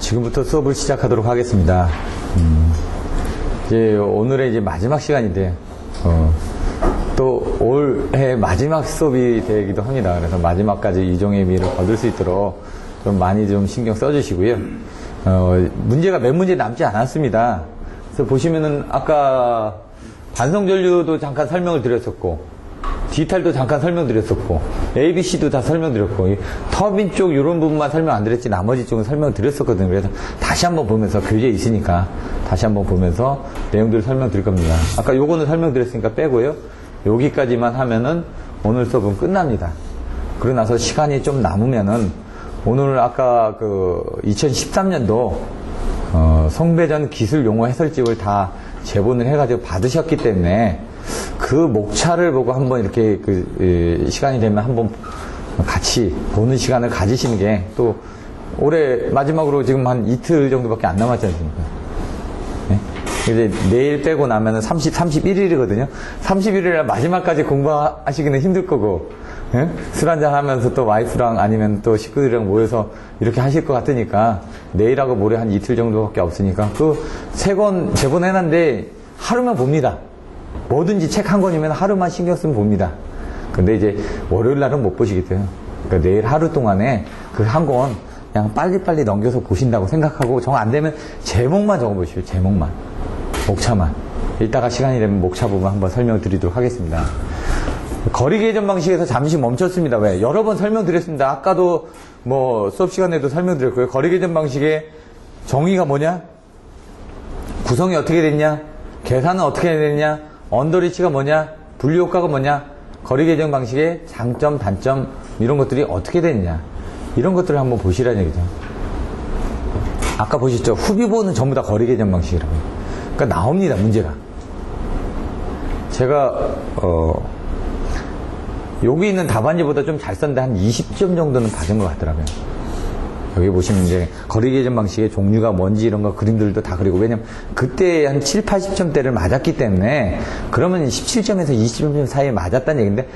지금부터 수업을 시작하도록 하겠습니다. 이제 오늘의 이제 마지막 시간인데, 또 올해 마지막 수업이 되기도 합니다. 그래서 마지막까지 이종의 미를 거둘 수 있도록 좀 많이 좀 신경 써주시고요. 문제가 몇 문제 남지 않았습니다. 그래서 보시면은 아까 반성전류도 잠깐 설명을 드렸었고, 디탈도 잠깐 설명드렸었고, ABC도 다 설명드렸고, 터빈 쪽 이런 부분만 설명 안 드렸지 나머지 쪽은 설명드렸었거든요. 그래서 다시 한번 보면서 교재에 있으니까 다시 한번 보면서 내용들을 설명드릴 겁니다. 아까 요거는 설명드렸으니까 빼고요. 여기까지만 하면은 오늘 수업은 끝납니다. 그러고 나서 시간이 좀 남으면은 오늘 아까 그 2013년도 송배전 기술 용어 해설집을 다 제본을 해가지고 받으셨기 때문에 그 목차를 보고 한번 이렇게 시간이 되면 한번 같이 보는 시간을 가지시는 게 또 올해 마지막으로 지금 한 이틀 정도밖에 안 남았지 않습니까? 네? 이제 내일 빼고 나면은 31일이거든요. 31일에 마지막까지 공부하시기는 힘들 거고, 네? 술 한잔 하면서 또 와이프랑 아니면 또 식구들이랑 모여서 이렇게 하실 것 같으니까 내일하고 모레 한 이틀 정도밖에 없으니까 그 세 권 제본해놨는데 하루만 봅니다. 뭐든지 책 한 권이면 하루만 신경 쓰면 봅니다. 근데 이제 월요일 날은 못 보시겠대요. 그러니까 내일 하루 동안에 그 한 권 그냥 빨리빨리 넘겨서 보신다고 생각하고 정 안 되면 제목만 적어보시오. 제목만. 목차만. 이따가 시간이 되면 목차 부분 한번 설명드리도록 하겠습니다. 거리계전 방식에서 잠시 멈췄습니다. 왜? 여러 번 설명드렸습니다. 아까도 뭐 수업 시간에도 설명드렸고요. 거리계전 방식의 정의가 뭐냐? 구성이 어떻게 됐냐? 계산은 어떻게 해야 되느냐? 언더리치가 뭐냐? 분류효과가 뭐냐? 거리계정 방식의 장점, 단점 이런 것들이 어떻게 되느냐? 이런 것들을 한번 보시라는 얘기죠. 아까 보셨죠? 후비보는 전부 다 거리계정 방식이라고. 그러니까 나옵니다, 문제가. 제가 여기 있는 답안지보다 좀 잘 썼는데 한 20점 정도는 받은 것 같더라고요. 여기 보시면 이제 거리계전 방식의 종류가 뭔지 이런 거 그림들도 다 그리고, 왜냐면 그때 한 7, 80점대를 맞았기 때문에 그러면 17점에서 20점 사이에 맞았다는 얘기인데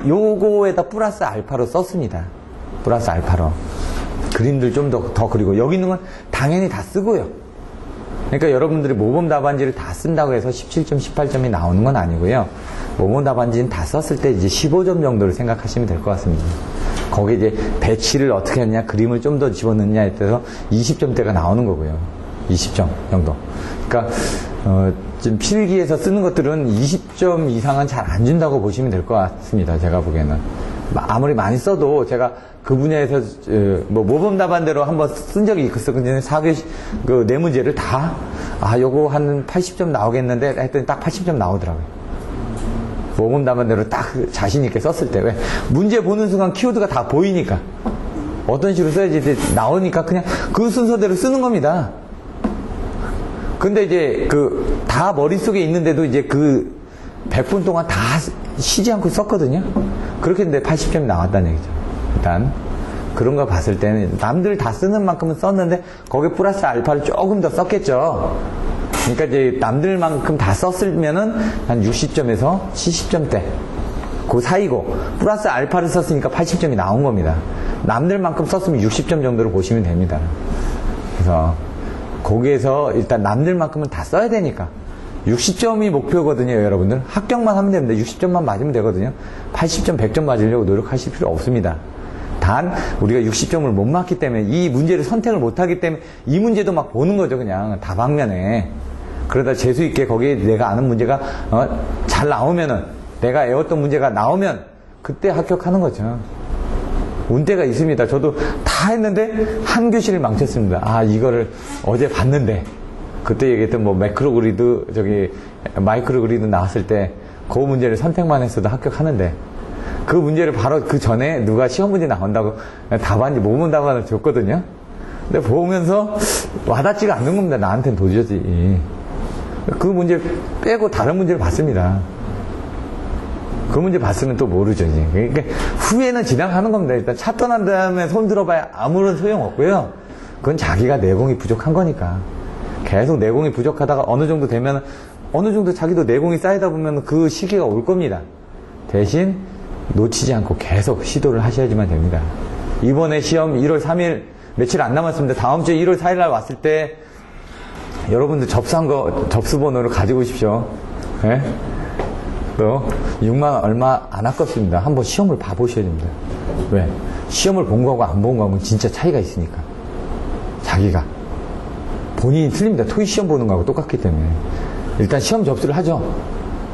요거에다 플러스 알파로 썼습니다. 플러스 알파로. 그림들 좀 더 그리고 여기 있는 건 당연히 다 쓰고요. 그러니까 여러분들이 모범 답안지를 다 쓴다고 해서 17점, 18점이 나오는 건 아니고요. 모범 답안지는 다 썼을 때 이제 15점 정도를 생각하시면 될 것 같습니다. 거기에 이제 배치를 어떻게 하느냐, 그림을 좀 더 집어넣느냐에 따라서 20점대가 나오는 거고요. 20점 정도. 그러니까 지금 필기에서 쓰는 것들은 20점 이상은 잘 안 준다고 보시면 될 것 같습니다. 제가 보기에는. 아무리 많이 써도 제가 그 분야에서 뭐 모범 답안대로 한번 쓴 적이 있었거든요. 4교시 그 네 문제를 다 요거 한 80점 나오겠는데 했더니 딱 80점 나오더라고요. 모범 답안대로 딱 자신 있게 썼을 때. 왜? 문제 보는 순간 키워드가 다 보이니까 어떤 식으로 써야지 나오니까 그냥 그 순서대로 쓰는 겁니다. 근데 이제 다 머릿속에 있는데도 이제 100분 동안 다 쉬지 않고 썼거든요. 그렇게 했는데 80점이 나왔다는 얘기죠. 일단 그런 거 봤을 때는 남들 다 쓰는 만큼은 썼는데 거기에 플러스 알파를 조금 더 썼겠죠. 그러니까 이제 남들만큼 다 썼으면은 한 60점에서 70점대 그 사이고, 플러스 알파를 썼으니까 80점이 나온 겁니다. 남들만큼 썼으면 60점 정도로 보시면 됩니다. 그래서 거기에서 일단 남들만큼은 다 써야 되니까 60점이 목표거든요. 여러분들 합격만 하면 됩니다. 60점만 맞으면 되거든요. 80점, 100점 맞으려고 노력하실 필요 없습니다. 단 우리가 60점을 못 맞기 때문에, 이 문제를 선택을 못하기 때문에 이 문제도 막 보는 거죠. 그냥 다방면에. 그러다 재수 있게 거기에 내가 아는 문제가 잘 나오면은, 내가 외웠던 문제가 나오면 그때 합격하는 거죠. 운때가 있습니다. 저도 다 했는데 한 교시를 망쳤습니다. 이거를 어제 봤는데, 그때 얘기했던 뭐 매크로 그리드, 마이크로 그리드 나왔을 때 그 문제를 선택만 했어도 합격하는데, 그 문제를 바로 그 전에 누가 시험 문제 나온다고 답안지 모범 답안을 줬거든요. 근데 보면서 와닿지가 않는 겁니다. 나한테는 도저히. 그 문제 빼고 다른 문제를 봤습니다. 그 문제 봤으면 또 모르죠, 이제. 그러니까 후회는 지나가는 겁니다. 일단 차 떠난 다음에 손 들어봐야 아무런 소용 없고요. 그건 자기가 내공이 부족한 거니까. 계속 내공이 부족하다가 어느 정도 되면, 어느 정도 자기도 내공이 쌓이다 보면 그 시기가 올 겁니다. 대신 놓치지 않고 계속 시도를 하셔야지만 됩니다. 이번에 시험 1월 3일 며칠 안 남았습니다. 다음 주 1월 4일 날 왔을 때 여러분들 접수한 거 접수번호를 가지고 오십시오. 예? 또 6만 원 얼마 안 아깝습니다. 한번 시험을 봐보셔야 됩니다. 왜? 시험을 본 거하고 안 본 거하고는 진짜 차이가 있으니까. 자기가 본인이 틀립니다. 토익 시험 보는 거하고 똑같기 때문에 일단 시험 접수를 하죠.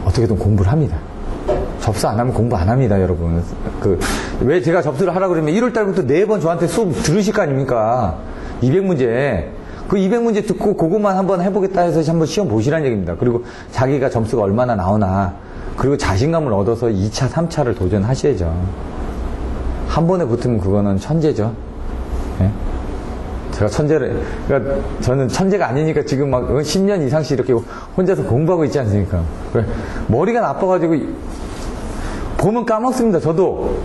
어떻게든 공부를 합니다. 접수 안 하면 공부 안 합니다, 여러분. 왜 제가 접수를 하라고 그러면 1월 달부터 4번 저한테 수업 들으실 거 아닙니까? 200문제. 그 200문제 듣고 그것만 한번 해보겠다 해서 한번 시험 보시라는 얘기입니다. 그리고 자기가 점수가 얼마나 나오나, 그리고 자신감을 얻어서 2차, 3차를 도전하셔야죠. 한 번에 붙으면 그거는 천재죠. 예? 제가 그러니까 저는 천재가 아니니까 지금 막 10년 이상씩 이렇게 혼자서 공부하고 있지 않습니까? 머리가 나빠가지고 보면 까먹습니다. 저도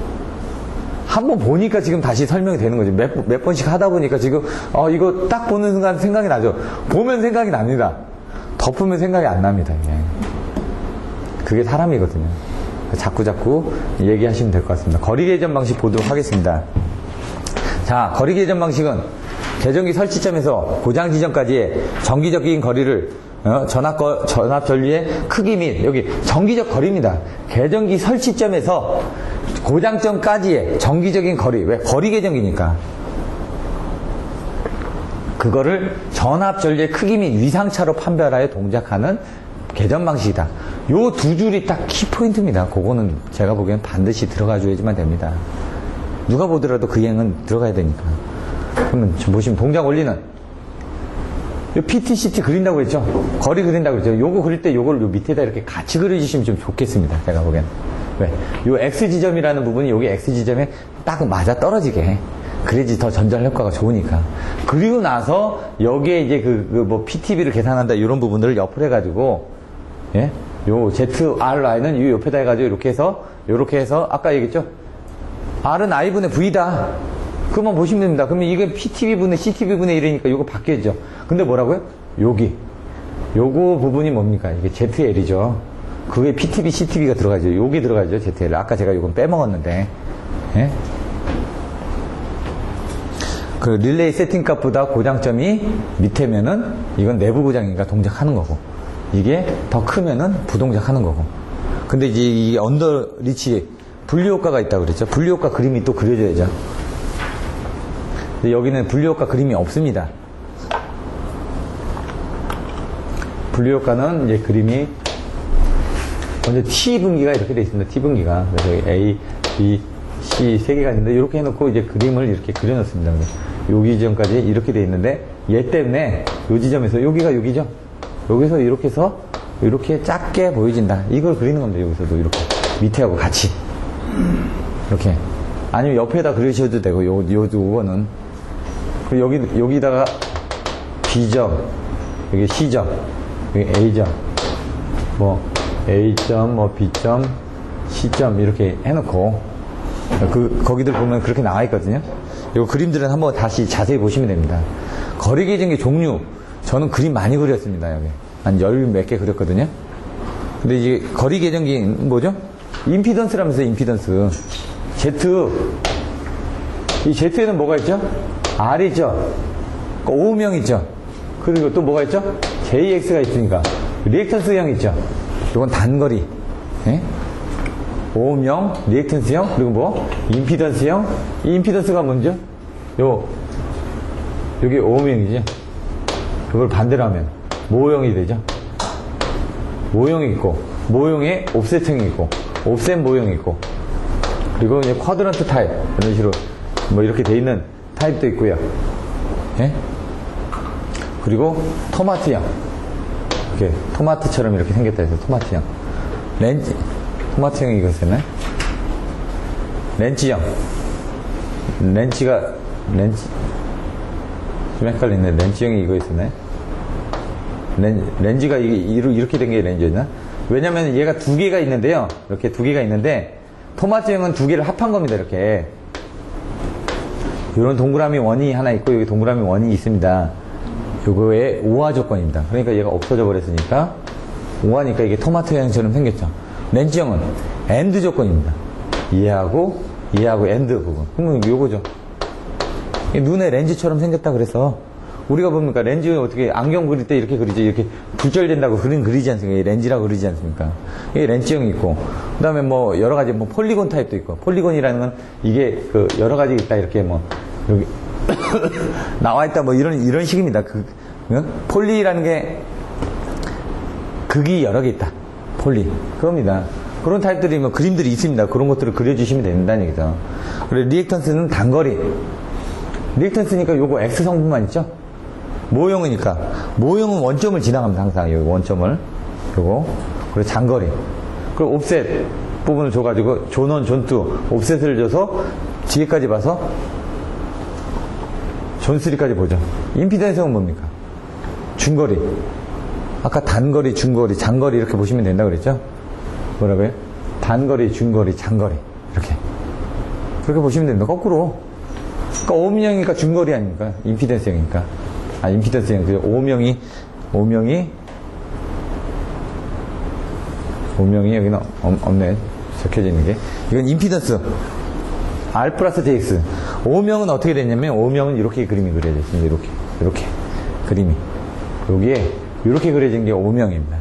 한번 보니까 지금 다시 설명이 되는 거죠. 몇 번씩 하다 보니까 지금 이거 딱 보는 순간 생각이 나죠. 보면 생각이 납니다. 덮으면 생각이 안 납니다. 이게. 그게 사람이거든요. 자꾸 얘기하시면 될 것 같습니다. 거리 계전 방식 보도록 하겠습니다. 자, 거리 계전 방식은 계전기 설치점에서 고장 지점까지의 정기적인 거리를 전압 전류의 크기 및 여기 정기적 거리입니다. 계전기 설치점에서 고장점까지의 정기적인 거리. 왜? 거리 계전기니까. 그거를 전압 전류의 크기 및 위상차로 판별하여 동작하는 계전 방식이다. 요 두 줄이 딱 키포인트입니다. 그거는 제가 보기엔 반드시 들어가 줘야지만 됩니다. 누가 보더라도 그 행은 들어가야 되니까. 그러면 보시면 동작 원리는 요 PT, CT 그린다고 했죠? 거리 그린다고 했죠? 요거 그릴 때 요걸 요 밑에다 이렇게 같이 그려주시면 좀 좋겠습니다. 제가 보기엔. 왜? 요 X지점이라는 부분이 여기 X지점에 딱 맞아 떨어지게 해. 그래야지 더 전달 효과가 좋으니까. 그리고 나서 여기에 이제 뭐 PTB를 계산한다 이런 부분들을 옆으로 해가지고, 예? 요 ZRI는 요 옆에다 해가지고 이렇게 해서 아까 얘기했죠? R은 I분의 V다. 그것만 보시면 됩니다. 그러면 이게 PTB분의 CTB분의 1이니까 요거 바뀌었죠. 근데 뭐라고요? 요거 부분이 뭡니까? 이게 ZL이죠. 그게 PTB, CTB가 들어가죠. 요게 들어가죠. ZL. 아까 제가 요건 빼먹었는데. 예? 그 릴레이 세팅 값보다 고장점이 밑에면은 이건 내부 고장이니까 동작하는 거고. 이게 더 크면은 부동작하는 거고. 근데 이제 이 언더 리치 분리효과가 있다고 그랬죠. 분리효과 그림이 또 그려져야죠. 근데 여기는 분리효과 그림이 없습니다. 분리효과는 이제 그림이 먼저 T분기가 이렇게 되어 있습니다. T분기가. 그래서 여기 A, B, C 세 개가 있는데 이렇게 해놓고 이제 그림을 이렇게 그려놓습니다. 여기 지점까지 이렇게 되어 있는데 얘 때문에 요 지점에서 여기가 여기죠. 여기서 이렇게 해서 이렇게 작게 보여진다. 이걸 그리는 겁니다. 여기서도 이렇게 밑에하고 같이 이렇게. 아니면 옆에다 그리셔도 되고 요거는 여기다가 B점, 여기 C점, 여기 A점, 뭐 A점, 뭐 B점, C점 이렇게 해놓고 거기들 보면 그렇게 나와 있거든요. 이 그림들은 한번 다시 자세히 보시면 됩니다. 거리 계전기 종류 저는 그림 많이 그렸습니다. 여기 한 10몇 개 그렸거든요. 근데 이제 거리 계전기 뭐죠? 임피던스라면서 임피던스 이 Z에는 뭐가 있죠? R 있죠? 오음형 있죠? 그리고 또 뭐가 있죠? JX가 있으니까 리액턴스형 있죠? 이건 단거리, 예? 오음형, 리액턴스형, 그리고 뭐? 임피던스형. 이 임피던스가 뭔죠? 여기 오음형이죠? 그걸 반대로 하면 모형이 되죠? 모형이 있고, 모형에 옵셋형이 있고, 옵셋 모형이 있고, 그리고 이제 쿼드런트 타입, 이런 식으로 뭐 이렇게 돼 있는 타입도 있고요. 예? 그리고 토마트형. 이렇게 토마트처럼 이렇게 생겼다 해서 토마트형. 토마트형이 이거 있었네. 렌치형. 렌치 좀 헷갈리네. 렌치형이 이거 있었네. 렌즈가 이렇게 된 게 렌즈였나? 왜냐면 얘가 두 개가 있는데요. 이렇게 두 개가 있는데 토마트형은 두 개를 합한 겁니다. 이렇게 이런 동그라미 원이 하나 있고 여기 동그라미 원이 있습니다. 요거의 오화 조건입니다. 그러니까 얘가 없어져 버렸으니까 오화니까 이게 토마토형처럼 생겼죠. 렌즈형은 엔드 조건입니다. 얘하고 엔드 부분. 그러면 요거죠. 눈에 렌즈처럼 생겼다 그래서 우리가 뭡니까? 렌즈 어떻게 안경 그릴 때 이렇게 그리지, 이렇게 굴절된다고 그리지 않습니까? 렌즈라고 그리지 않습니까? 이게 렌즈형이 있고, 그 다음에 뭐 여러 가지 뭐 폴리곤 타입도 있고, 폴리곤이라는 건 이게 그 여러 가지 있다 이렇게 뭐 여기 나와 있다 뭐 이런 식입니다. 폴리라는 게 극이 여러 개 있다. 폴리 그겁니다. 그런 타입들이 뭐 그림들이 있습니다. 그런 것들을 그려주시면 된다는 얘기죠. 그리고 리액턴스는 단거리. 리액턴스니까 요거 X 성분만 있죠? 모형이니까. 모형은 원점을 지나갑니다. 항상 여기 원점을. 요거. 그리고 장거리. 그리고 옵셋 부분을 줘가지고 존원, 존투, 옵셋을 줘서 뒤에까지 봐서 존3까지 보죠. 임피던스는 뭡니까? 중거리. 아까 단거리, 중거리, 장거리 이렇게 보시면 된다고 그랬죠? 뭐라고요? 단거리, 중거리, 장거리. 이렇게. 그렇게 보시면 됩니다. 거꾸로. 그러니까 오음형이니까 중거리 아닙니까? 임피던스형이니까. 아, 임피던스형. 그 오음형이 여기는 없네. 적혀져 있는 게. 이건 임피던스. R 플러스 JX. 오음형은 어떻게 됐냐면, 오음형은 이렇게 그림이 그려져 있습니다. 이렇게. 그림이. 여기에, 이렇게 그려진 게 오음형입니다.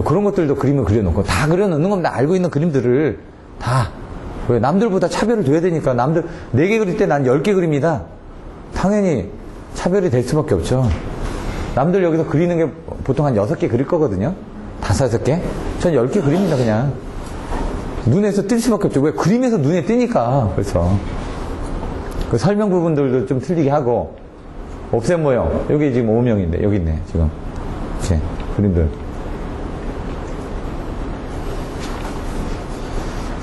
그런 것들도 그림을 그려놓고, 다 그려놓는 겁니다. 알고 있는 그림들을 다. 왜? 남들보다 차별을 둬야 되니까. 남들 4개 그릴 때 난 10개 그립니다. 당연히 차별이 될 수밖에 없죠. 남들 여기서 그리는 게 보통 한 6개 그릴 거거든요. 5, 6개? 전 10개 그립니다, 그냥. 눈에서 뜰 수밖에 없죠. 왜? 그림에서 눈에 띄니까. 그래서. 그 설명 부분들도 좀 틀리게 하고, 옵셋 모형. 여기 지금 오음형인데, 여기 있네, 지금. 그치? 그림들.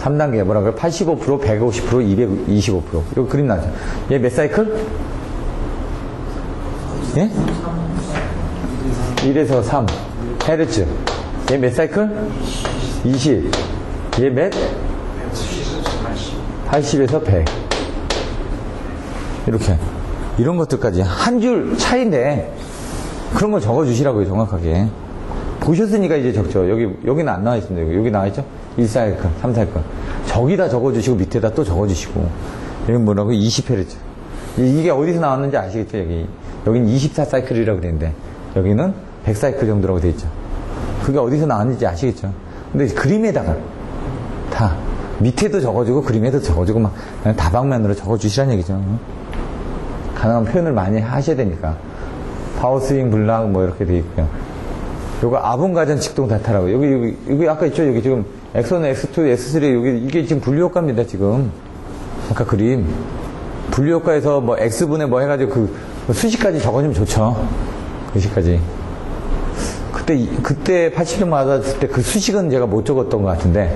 3단계 뭐라고요? 85%, 150%, 225%. 이거 그림 나죠? 얘 몇 사이클? 예? 1에서 3. 헤르츠. 얘 몇 사이클? 20. 얘 몇? 80에서 100. 이렇게. 이런 것들까지. 한 줄 차이인데, 그런 걸 적어주시라고요, 정확하게. 보셨으니까 이제 적죠. 여기는 안 나와 있습니다. 여기 나와 있죠? 1사이클, 3사이클. 저기다 적어주시고, 밑에다 또 적어주시고. 여기 뭐라고? 20Hz. 이게 어디서 나왔는지 아시겠죠? 여기는 24사이클이라고 되는데, 여기는 100사이클 정도라고 되어 있죠. 그게 어디서 나왔는지 아시겠죠? 근데 그림에다가, 다, 밑에도 적어주고, 그림에도 적어주고, 막, 다방면으로 적어주시라는 얘기죠. 가능한 표현을 많이 하셔야 되니까. 파워스윙, 블락, 뭐, 이렇게 되어 있고요. 요거 아분가전 직동 다타라고. 여기 아까 있죠? 여기 지금 X1, X2, X3 이게 지금 분류효과입니다, 지금. 아까 그림. 분류효과에서 뭐 X분의 뭐 해가지고 그 수식까지 적어주면 좋죠. 그 시까지. 그때 80점 맞았을 때 그 수식은 제가 못 적었던 것 같은데,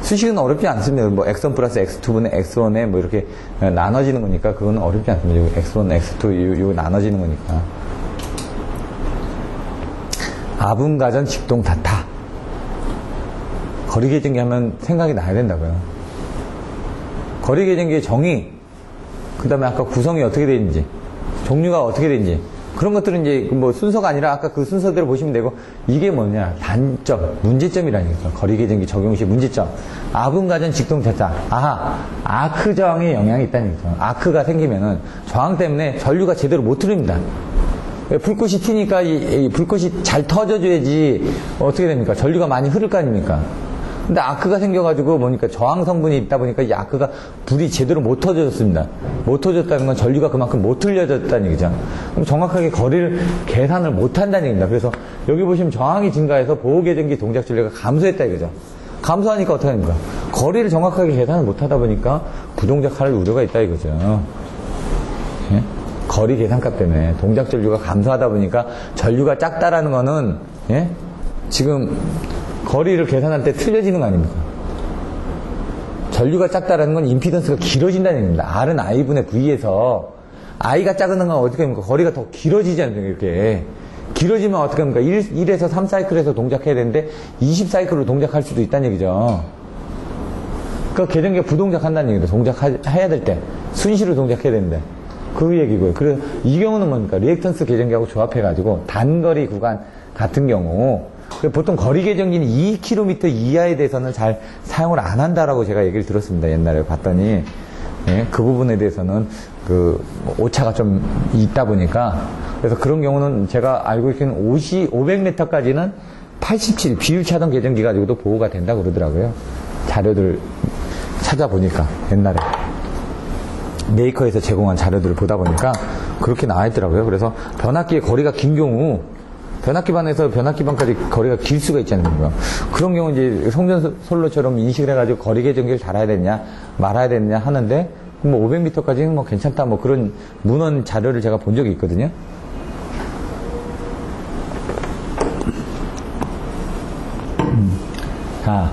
수식은 어렵지 않습니다. 뭐 X1 플러스 X2분의 X1에 뭐 이렇게 나눠지는 거니까 그거는 어렵지 않습니다. X1, X2 이거 나눠지는 거니까. 아분가전 직동 다타. 거리계전기 하면 생각이 나야 된다고요. 거리계전기의 정의, 그 다음에 아까 구성이 어떻게 되는지, 종류가 어떻게 되는지, 그런 것들은 이제 뭐 순서가 아니라 아까 그 순서대로 보시면 되고, 이게 뭐냐, 단점, 문제점이라니까. 거리계전기 적용 시 문제점. 아분가전 직동 다타. 아하, 아크 저항에 영향이 있다는 얘기죠. 아크가 생기면은 저항 때문에 전류가 제대로 못 흐릅니다. 불꽃이 튀니까 이 불꽃이 잘 터져줘야지 어떻게 됩니까? 전류가 많이 흐를 거 아닙니까? 근데 아크가 생겨가지고 뭐니까 저항 성분이 있다 보니까 이 아크가 불이 제대로 못 터져졌습니다. 못 터졌다는 건 전류가 그만큼 못 흘려졌다는 얘기죠. 그럼 정확하게 거리를 계산을 못 한다는 얘기입니다. 그래서 여기 보시면 저항이 증가해서 보호계전기 동작 전류가 감소했다 이거죠. 감소하니까 어떻게 합니까? 거리를 정확하게 계산을 못 하다 보니까 부동작할 우려가 있다 이거죠. 예? 거리 계산값 때문에 동작 전류가 감소하다 보니까 전류가 작다라는 거는 예? 지금 거리를 계산할 때 틀려지는 거 아닙니까? 전류가 작다라는 건 임피던스가 길어진다는 얘기입니다. R은 I분의 V에서 I가 작은 건 어떻게 합니까? 거리가 더 길어지지 않습니까? 이렇게 길어지면 어떻게 합니까? 1에서 3사이클에서 동작해야 되는데 20사이클로 동작할 수도 있다는 얘기죠. 그러니까 계전기가 부동작한다는 얘기입니다. 동작해야 될 때 순시로 동작해야 되는데 그 얘기고요. 그래서 이 경우는 뭡니까? 리액턴스 계전기하고 조합해가지고 단거리 구간 같은 경우 보통 거리 계전기는 2km 이하에 대해서는 잘 사용을 안 한다라고 제가 얘기를 들었습니다. 옛날에 봤더니 예, 그 부분에 대해서는 그 오차가 좀 있다 보니까 그래서 그런 경우는 제가 알고 있기는 500m까지는 87 비율차동 계정기 가지고도 보호가 된다고 그러더라고요. 자료들 찾아보니까 옛날에 메이커에서 제공한 자료들을 보다 보니까 그렇게 나와 있더라고요. 그래서 변압기의 거리가 긴 경우 변압기반에서 변압기반까지 거리가 길 수가 있지 않습니까? 그런 경우 이제 송전솔로처럼 인식을 해가지고 거리 계정기를 달아야 되냐 말아야 되느냐 하는데 뭐 500m까지는 뭐 괜찮다 뭐 그런 문헌 자료를 제가 본 적이 있거든요. 자,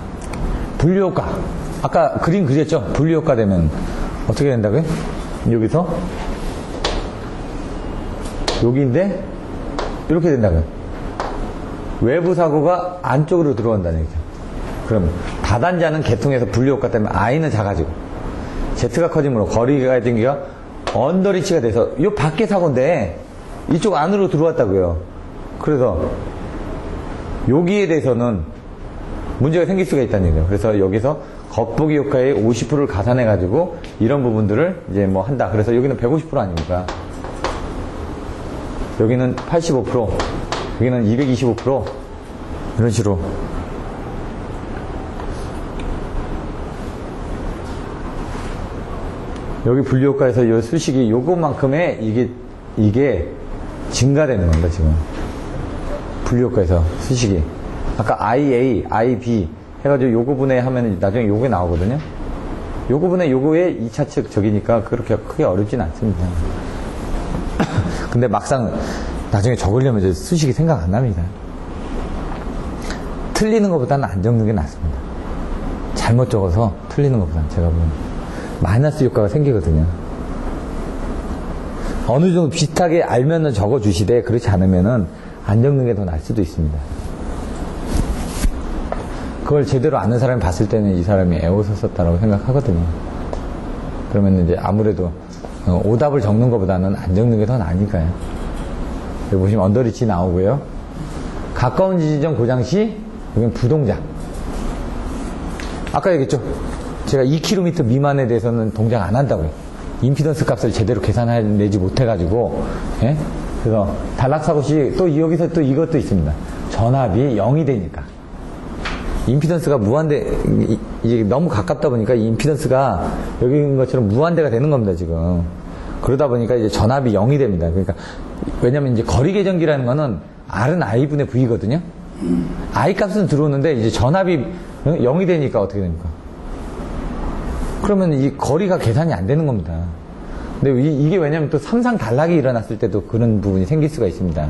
분류효과. 아까 그림 그렸죠? 분류효과 되면 어떻게 된다고요? 여기서 여기인데 이렇게 된다고요. 외부 사고가 안쪽으로 들어온다는 얘기죠. 그럼 다단자는 계통에서 분류효과 때문에 I는 작아지고 Z가 커지므로 거리가 생기가 언더리치가 돼서 이 밖에 사고인데 이쪽 안으로 들어왔다고요. 그래서 여기에 대해서는 문제가 생길 수가 있다는 얘기예요. 그래서 여기서 겉보기 효과의 50%를 가산해 가지고 이런 부분들을 이제 뭐 한다. 그래서 여기는 150% 아닙니까? 여기는 85%, 여기는 225% 이런 식으로 여기 분류효과에서 이 수식이 요것만큼의 이게 증가되는 겁니다, 지금. 분류효과에서 수식이. 아까 IA, IB 해가지고 요거분해 하면 나중에 요게 나오거든요. 요거분해 요거의 2차측 적이니까 그렇게 크게 어렵진 않습니다. 근데 막상 나중에 적으려면 이제 수식이 생각 안 납니다. 틀리는 것보다는 안 적는 게 낫습니다. 잘못 적어서 틀리는 것보다는 제가 보면 마이너스 효과가 생기거든요. 어느 정도 비슷하게 알면은 적어주시되 그렇지 않으면은 안 적는 게 더 나을 수도 있습니다. 그걸 제대로 아는 사람이 봤을 때는 이 사람이 애워서 썼다고 생각하거든요. 그러면 이제 아무래도 오답을 적는 것보다는 안 적는 게 더 나으니까요. 여기 보시면 언더리치 나오고요. 가까운 지점 고장 시 여기는 부동작. 아까 얘기했죠. 제가 2km 미만에 대해서는 동작 안 한다고요. 임피던스 값을 제대로 계산해내지 못해가지고, 예? 그래서 단락사고 시 또 여기서 또 이것도 있습니다. 전압이 0이 되니까. 임피던스가 무한대, 이제 너무 가깝다 보니까 이 임피던스가 여기 있는 것처럼 무한대가 되는 겁니다, 지금. 그러다 보니까 이제 전압이 0이 됩니다. 그러니까, 왜냐면 이제 거리 계정기라는 거는 R은 I분의 V거든요. I 값은 들어오는데 이제 전압이 0이 되니까 어떻게 됩니까? 그러면 이 거리가 계산이 안 되는 겁니다. 근데 이게 왜냐면 또 삼상 단락이 일어났을 때도 그런 부분이 생길 수가 있습니다.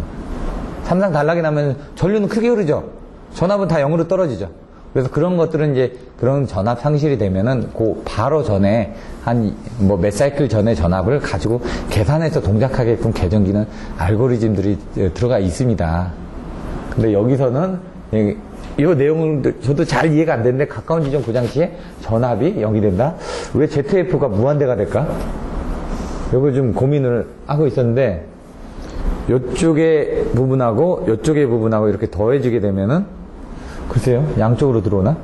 삼상 단락이 나면 전류는 크게 흐르죠. 전압은 다 0으로 떨어지죠. 그래서 그런 것들은 이제 그런 전압 상실이 되면은 그 바로 전에 한 뭐 몇 사이클 전에 전압을 가지고 계산해서 동작하게끔 계정기는 알고리즘들이 들어가 있습니다. 근데 여기서는 이 내용을 저도 잘 이해가 안 되는데 가까운 지점 고장 시에 전압이 0이 된다? 왜 ZF가 무한대가 될까? 이걸 좀 고민을 하고 있었는데 이쪽의 부분하고 이쪽의 부분하고 이렇게 더해지게 되면은 글쎄요, 양쪽으로 들어오나?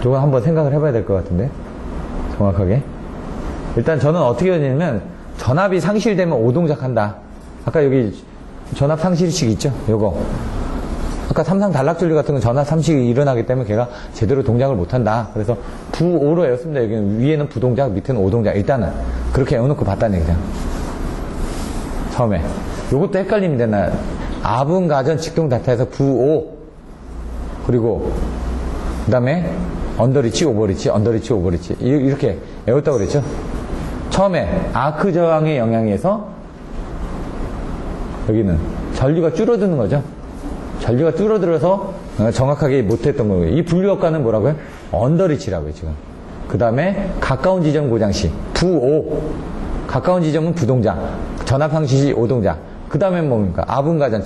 저건 한번 생각을 해봐야 될 것 같은데 정확하게. 일단 저는 어떻게 되냐면 전압이 상실되면 오동작한다. 아까 여기 전압 상실식 있죠? 요거 아까 삼상 단락전류 같은 건 전압 상실이 일어나기 때문에 걔가 제대로 동작을 못한다. 그래서 부오로 외웠습니다. 여기는 위에는 부동작, 밑에는 오동작. 일단은 그렇게 외워놓고 봤다는 얘기죠. 처음에 요것도 헷갈립니다. 나 아분 가전 직동 다타에서 부오 그리고 그 다음에 언더리치 오버리치 언더리치 오버리치 이렇게 외웠다고 그랬죠. 처음에 아크 저항의 영향에 의해서 여기는 전류가 줄어드는 거죠. 전류가 줄어들어서 정확하게 못했던 거고요. 이 분류효과는 뭐라고요? 언더리치라고요, 지금. 그 다음에 가까운 지점 고장시, 부오. 가까운 지점은 부동작. 전압상시 오동작. 그 다음에 뭡니까? 아분가전,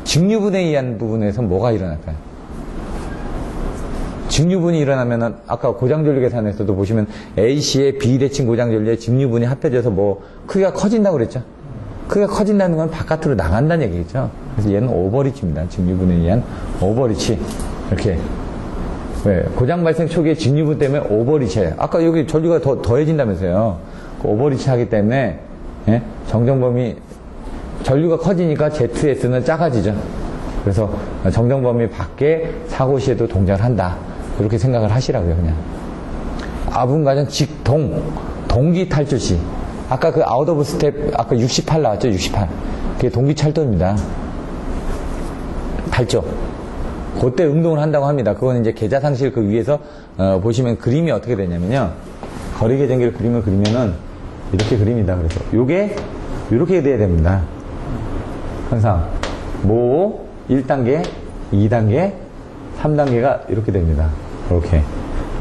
직류분에 의한 부분에서 뭐가 일어날까요? 직류분이 일어나면은, 아까 고장전류 계산에서도 보시면 A씨의 비대칭 고장전류의 직류분이 합해져서 뭐, 크기가 커진다고 그랬죠? 크기가 커진다는 건 바깥으로 나간다는 얘기겠죠. 그래서 얘는 오버리치입니다. 직류분에 의한 오버리치. 이렇게 왜? 고장 발생 초기에 직류분 때문에 오버리치해요. 아까 여기 전류가 더해진다면서요. 그 오버리치 하기 때문에, 예? 정정범위, 전류가 커지니까 ZS는 작아지죠. 그래서 정정범위 밖에 사고 시에도 동작을 한다. 이렇게 생각을 하시라고요, 그냥. 아분가전 직동, 동기 탈주 시. 아까 그 아웃 오브 스텝, 아까 68 나왔죠, 68. 그게 동기 찰도입니다. 탈주. 그때 운동을 한다고 합니다. 그건 이제 계좌상실 그 위에서, 보시면 그림이 어떻게 되냐면요. 거리계전기를 그림을 그리면은, 이렇게 그립니다. 그래서, 요게, 요렇게 돼야 됩니다. 항상. 모, 1단계, 2단계, 3단계가 이렇게 됩니다. 이렇게.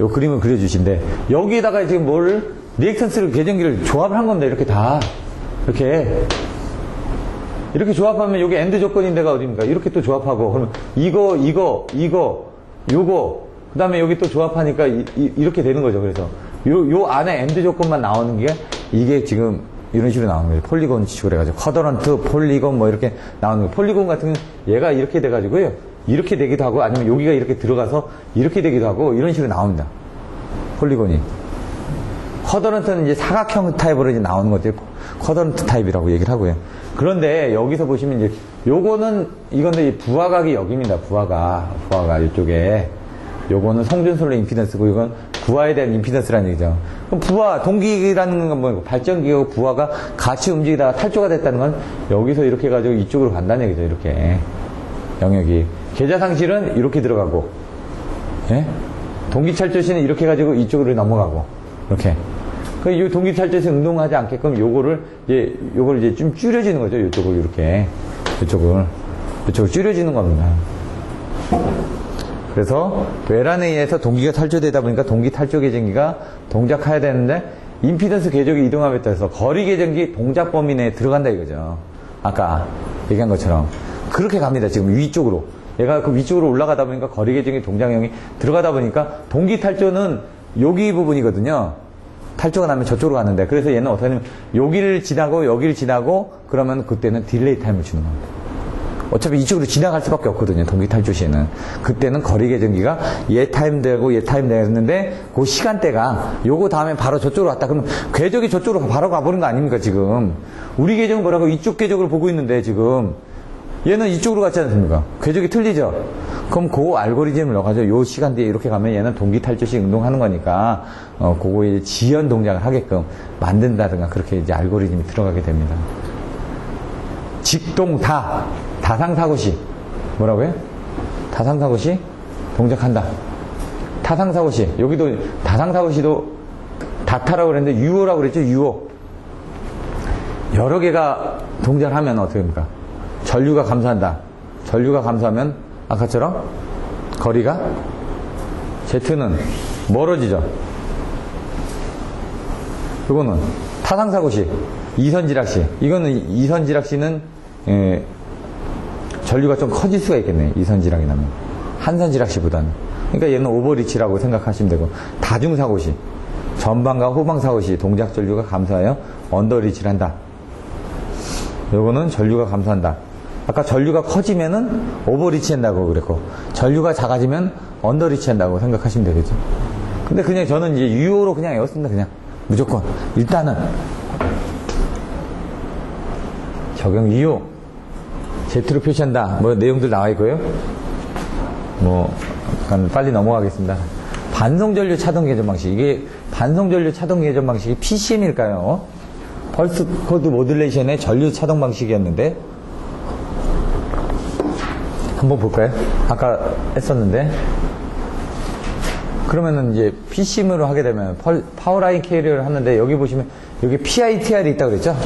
요 그림을 그려주신데, 여기에다가 지금 뭘, 리액턴스를, 계전기를 조합을 한 겁니다. 이렇게 다. 이렇게 조합하면 여기 엔드 조건인데가 어딥니까? 이렇게 또 조합하고, 그러면 이거, 요거, 그 다음에 여기 또 조합하니까 이렇게 되는 거죠. 그래서 요 안에 엔드 조건만 나오는 게 이게 지금 이런 식으로 나오는 거죠. 폴리곤 식으로 해가지고 쿼더런트, 폴리곤 뭐 이렇게 나오는 거예요. 폴리곤 같은 경우는 얘가 이렇게 돼가지고요. 이렇게 되기도 하고 아니면 여기가 이렇게 들어가서 이렇게 되기도 하고 이런 식으로 나옵니다. 폴리곤이. 쿼더런트는 이제 사각형 타입으로 이제 나오는 것들이 쿼더런트 타입이라고 얘기를 하고요. 그런데 여기서 보시면 이제 요거는 이건데 부하각이 여기입니다. 부하가 이쪽에. 요거는 성준솔로 임피던스고 이건 부하에 대한 임피던스라는 얘기죠. 그럼 부하, 동기라는 건 뭐고 발전기하고 부하가 같이 움직이다가 탈주가 됐다는 건 여기서 이렇게 해가지고 이쪽으로 간다는 얘기죠. 이렇게. 영역이. 계좌상실은 이렇게 들어가고, 예? 동기찰조시는 이렇게 해가지고 이쪽으로 넘어가고, 이렇게. 이 동기찰조시 운동하지 않게끔 요걸 이제 좀 줄여지는 거죠. 이쪽을 이렇게. 이쪽을 줄여지는 겁니다. 그래서 외란에 의해서 동기가 탈조되다 보니까 동기 탈조 계전기가 동작해야 되는데 임피던스 계적이 이동함에 따라서 거리 계전기 동작 범위 내에 들어간다 이거죠. 아까 얘기한 것처럼 그렇게 갑니다. 지금 위쪽으로 얘가 그 위쪽으로 올라가다 보니까 거리 계전기 동작형이 들어가다 보니까 동기 탈조는 여기 부분이거든요. 탈조가 나면 저쪽으로 가는데 그래서 얘는 어떻게 하냐면 여기를 지나고 그러면 그때는 딜레이 타임을 주는 겁니다. 어차피 이쪽으로 지나갈 수밖에 없거든요. 동기 탈주 시에는. 그때는 거리 계전기가 얘 타임 되고 했는데 그 시간대가 요거 다음에 바로 저쪽으로 왔다. 그러면 궤적이 저쪽으로 바로 가버린 거 아닙니까 지금. 우리 궤적은 뭐라고 이쪽 궤적을 보고 있는데 지금 얘는 이쪽으로 갔지 않습니까? 궤적이 틀리죠. 그럼 그 알고리즘을 넣어가지고 요 시간대에 이렇게 가면 얘는 동기 탈주시 운동하는 거니까 그거에 지연 동작을 하게끔 만든다든가 그렇게 이제 알고리즘이 들어가게 됩니다. 직동타 다상사고시 뭐라고요? 다상사고시 동작한다. 타상사고시 여기도 다상사고시도 다타라고 그랬는데 유호라고 그랬죠. 유호 여러 개가 동작을 하면 어떻게 됩니까? 전류가 감소한다. 전류가 감소하면 아까처럼 거리가 Z는 멀어지죠. 이거는 타상사고시 이선지락시 이거는 이선지락시는 전류가 좀 커질 수가 있겠네. 이선지락이 나면 한선지락시보다는. 그러니까 얘는 오버리치라고 생각하시면 되고 다중사고시 전방과 후방사고시 동작 전류가 감소하여 언더리치를 한다. 요거는 전류가 감소한다. 아까 전류가 커지면은 오버리치 한다고 그랬고 전류가 작아지면 언더리치 한다고 생각하시면 되겠죠. 근데 그냥 저는 이제 유효로 그냥 외웠습니다. 그냥 무조건 일단은 적용 유효 Z로 표시한다. 뭐 내용들 나와 있고요. 뭐 약간 빨리 넘어가겠습니다. 반송전류 차동 계전 방식. 이게 반송전류 차동 계전 방식이 PCM일까요? 펄스 코드 모듈레이션의 전류 차동 방식이었는데 한번 볼까요? 아까 했었는데 그러면은 이제 PCM으로 하게 되면 파워라인 캐리어를 하는데 여기 보시면 여기 PITR이 있다고 그랬죠?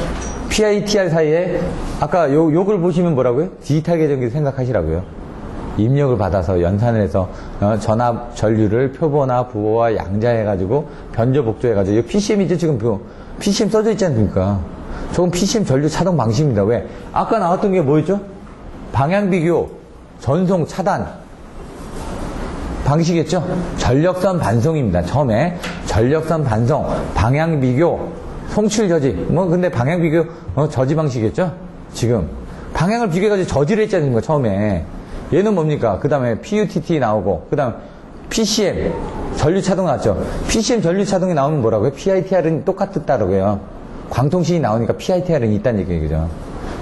PITR 사이에 아까 요걸 보시면 뭐라고요? 디지털 계전기 생각하시라고요. 입력을 받아서 연산을 해서 전압 전류를 표보나 부호와 양자해가지고 변조 복조해가지고 이 PCM이죠. 지금 PCM 써져 있지 않습니까? 저건 PCM 전류 차동 방식입니다. 왜? 아까 나왔던 게 뭐였죠? 방향 비교, 전송 차단 방식이었죠? 전력선 반송입니다. 처음에 전력선 반송, 방향 비교, 송출 저지. 뭐 근데 방향 비교 저지 방식이었죠? 지금 방향을 비교해가지고 저지를 했지 않습니까? 처음에 얘는 뭡니까? 그 다음에 PUTT 나오고 그 다음 PCM, 전류차동 나왔죠. PCM 전류차동이 나오면 뭐라고요? PITR은 똑같다라고요. 광통신이 나오니까 PITR은 있다는 얘기예요. 그죠?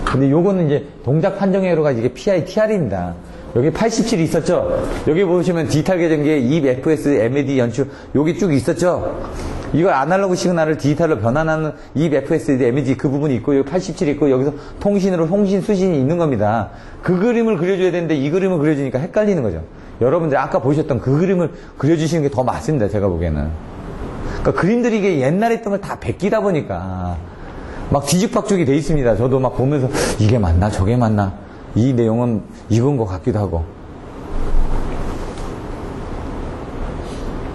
근데 요거는 이제 동작 판정회로가 이게 PITR입니다. 여기 87이 있었죠? 여기 보시면 디지털 계정기에 EP, FS, MAD 연출, 여기 쭉 있었죠? 이걸 아날로그 시그널을 디지털로 변환하는 EP, FS, MAD 그 부분이 있고, 여기 87이 있고, 여기서 통신으로 통신 수신이 있는 겁니다. 그 그림을 그려줘야 되는데 이 그림을 그려주니까 헷갈리는 거죠. 여러분들 아까 보셨던 그 그림을 그려주시는 게 더 맞습니다. 제가 보기에는. 그러니까 그림들이 이게 옛날에 있던 걸 다 베끼다 보니까 막 뒤죽박죽이 돼 있습니다. 저도 막 보면서 이게 맞나 저게 맞나 이 내용은 이건 것 같기도 하고.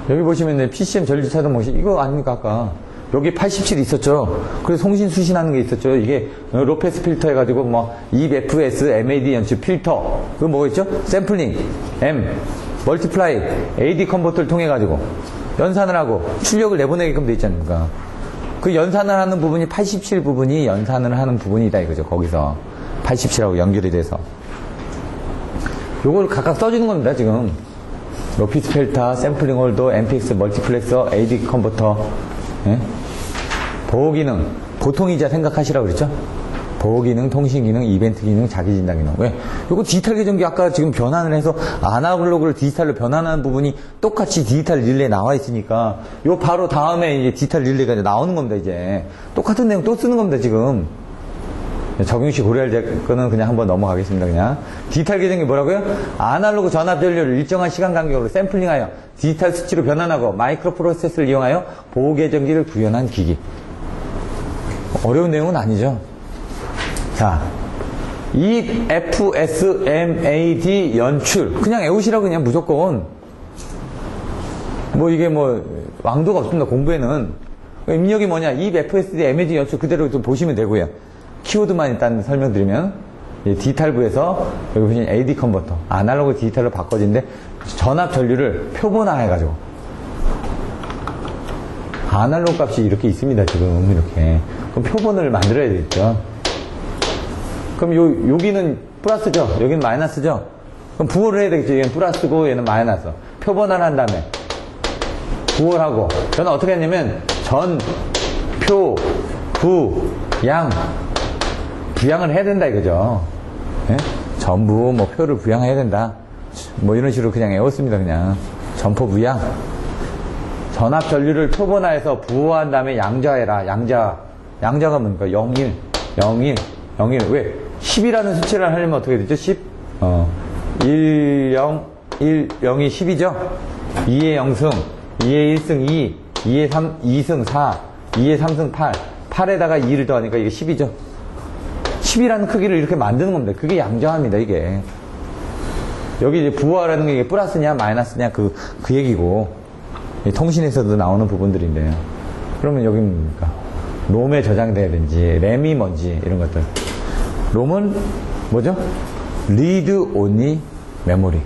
여기 보시면 PCM 전류차동 모시 이거 아닙니까? 아까 여기 87 있었죠. 그래서 송신 수신하는 게 있었죠. 이게 로페스 필터 해가지고 뭐 EFS, MAD 연출 필터 그거 뭐가 있죠? 샘플링, M, 멀티플라이, AD 컨버터를 통해 가지고 연산을 하고 출력을 내보내게끔 돼 있지 않습니까? 그 연산을 하는 부분이 87 부분이 연산을 하는 부분이다 이거죠. 거기서 87하고 연결이 돼서 요걸 각각 써주는 겁니다. 지금 로피스 필터, 샘플링 홀더, MPX 멀티플렉서, AD 컨버터, 예? 보호 기능, 보통이자 생각하시라고 그랬죠? 보호 기능, 통신 기능, 이벤트 기능, 자기 진단 기능. 왜? 요거 디지털 계정기 아까 지금 변환을 해서 아날로그를 디지털로 변환하는 부분이 똑같이 디지털 릴레이 나와 있으니까 요 바로 다음에 이제 디지털 릴레이가 이제 나오는 겁니다, 이제. 똑같은 내용 또 쓰는 겁니다, 지금. 적용시 고려할 거는 그냥 한번 넘어가겠습니다, 그냥. 디지털 계정기 뭐라고요? 아날로그 전압 전류를 일정한 시간 간격으로 샘플링하여 디지털 수치로 변환하고 마이크로 프로세스를 이용하여 보호 계정기를 구현한 기기. 어려운 내용은 아니죠. 자, EFS, MAD 연출. 그냥 외우시라고 그냥 무조건. 뭐 이게 뭐 왕도가 없습니다, 공부에는. 입력이 뭐냐? EFS, MAD 연출 그대로 좀 보시면 되고요. 키워드만 일단 설명드리면 디지털부에서 여기 보시면 AD 컨버터 아날로그 디지털로 바꿔진데 전압 전류를 표본화해가지고 아날로그 값이 이렇게 있습니다. 지금 이렇게 그럼 표본을 만들어야 되겠죠. 그럼 여기는 플러스죠. 여기는 마이너스죠. 그럼 부호를 해야 되겠죠. 얘는 플러스고 얘는 마이너스. 표본화를 한 다음에 부호를 하고 저는 어떻게 했냐면 전, 표, 부, 양 부양을 해야 된다 이거죠. 예? 전부 뭐 표를 부양해야 된다. 뭐 이런 식으로 그냥 외웠습니다. 그냥 전포 부양. 전압 전류를 표본화해서 부호한 다음에 양자해라. 양자가 뭡니까? 01, 01, 01. 왜? 10이라는 수치를 하려면 어떻게 되죠? 10. 1, 0, 1, 0이 10이죠. 2의 0승, 2의 1승 2, 2의 3, 2승 4, 2의 3승 8. 8에다가 2를 더하니까 이게 10이죠. 10이라는 크기를 이렇게 만드는 겁니다. 그게 양자합니다, 이게. 여기 이제 부호라는 게 이게 플러스냐, 마이너스냐, 그 얘기고. 통신에서도 나오는 부분들인데요. 그러면 여기 뭡니까? 롬에 저장돼야 되는지, 램이 뭔지, 이런 것들. 롬은 뭐죠? 리드 온리 메모리.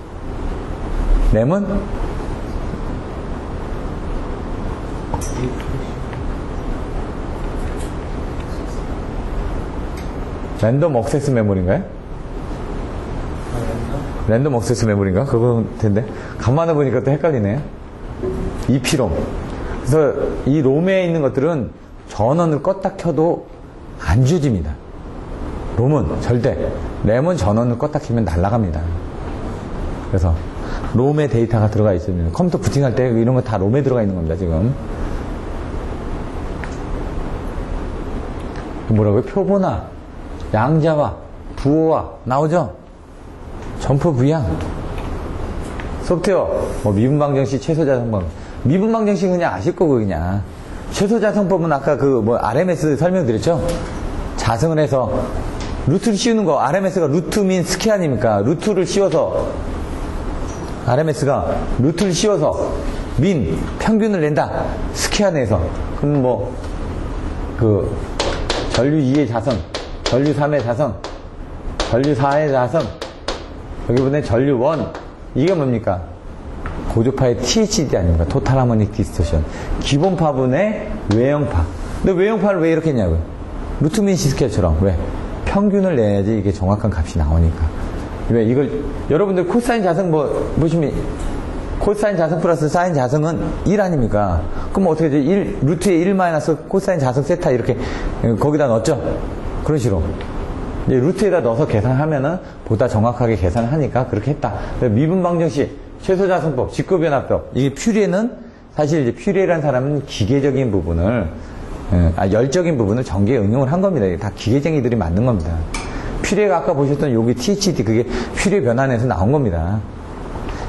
램은 랜덤 억세스 메모리인가요? 랜덤 억세스 메모리인가? 그거 텐데. 간만에 보니까 또 헷갈리네. EP롬. 그래서 이 롬에 있는 것들은 전원을 껐다 켜도 안 주집니다. 롬은 절대. 램은 전원을 껐다 켜면 날아갑니다. 그래서 롬에 데이터가 들어가 있으면 컴퓨터 부팅할 때 이런 거 다 롬에 들어가 있는 겁니다, 지금. 뭐라고요? 표본화. 양자화, 부호화 나오죠? 전포 부양. 소프트웨어, 뭐 미분방정식, 최소자성법. 미분방정식 그냥 아실 거고 그냥. 최소자성법은 아까 그 뭐 RMS 설명드렸죠? 자성을 해서 루트를 씌우는 거. RMS가 루트 민 스퀘 아닙니까? 루트를 씌워서 RMS가 루트를 씌워서 민 평균을 낸다. 스퀘어 내서. 그럼 뭐 그 전류 2의 자성, 전류 3의 자성, 전류 4의 자성, 여기 보면 전류 1. 이게 뭡니까? 고주파의 THD 아닙니까? 토탈 하모닉 디스토션. 기본파분의 외형파. 근데 외형파를 왜 이렇게 했냐고요? 루트민 시스케처럼. 왜? 평균을 내야지 이게 정확한 값이 나오니까. 왜? 이걸, 여러분들 코사인 자성 뭐, 보시면, 코사인 자승 플러스 사인 자승은 1 아닙니까? 그럼 어떻게 되죠? 1, 루트에 1 마이너스 코사인 자승 세타 이렇게 거기다 넣었죠? 그런 식으로. 이제 루트에다 넣어서 계산하면은 보다 정확하게 계산하니까 그렇게 했다. 미분 방정식, 최소자승법, 직거변화법. 이게 퓨리에는 사실 이제 퓨리에라는 사람은 기계적인 부분을, 열적인 부분을 전기에 응용을 한 겁니다. 이게 다 기계쟁이들이 만든 겁니다. 퓨리에가 아까 보셨던 여기 THD 그게 퓨리에 변환에서 나온 겁니다.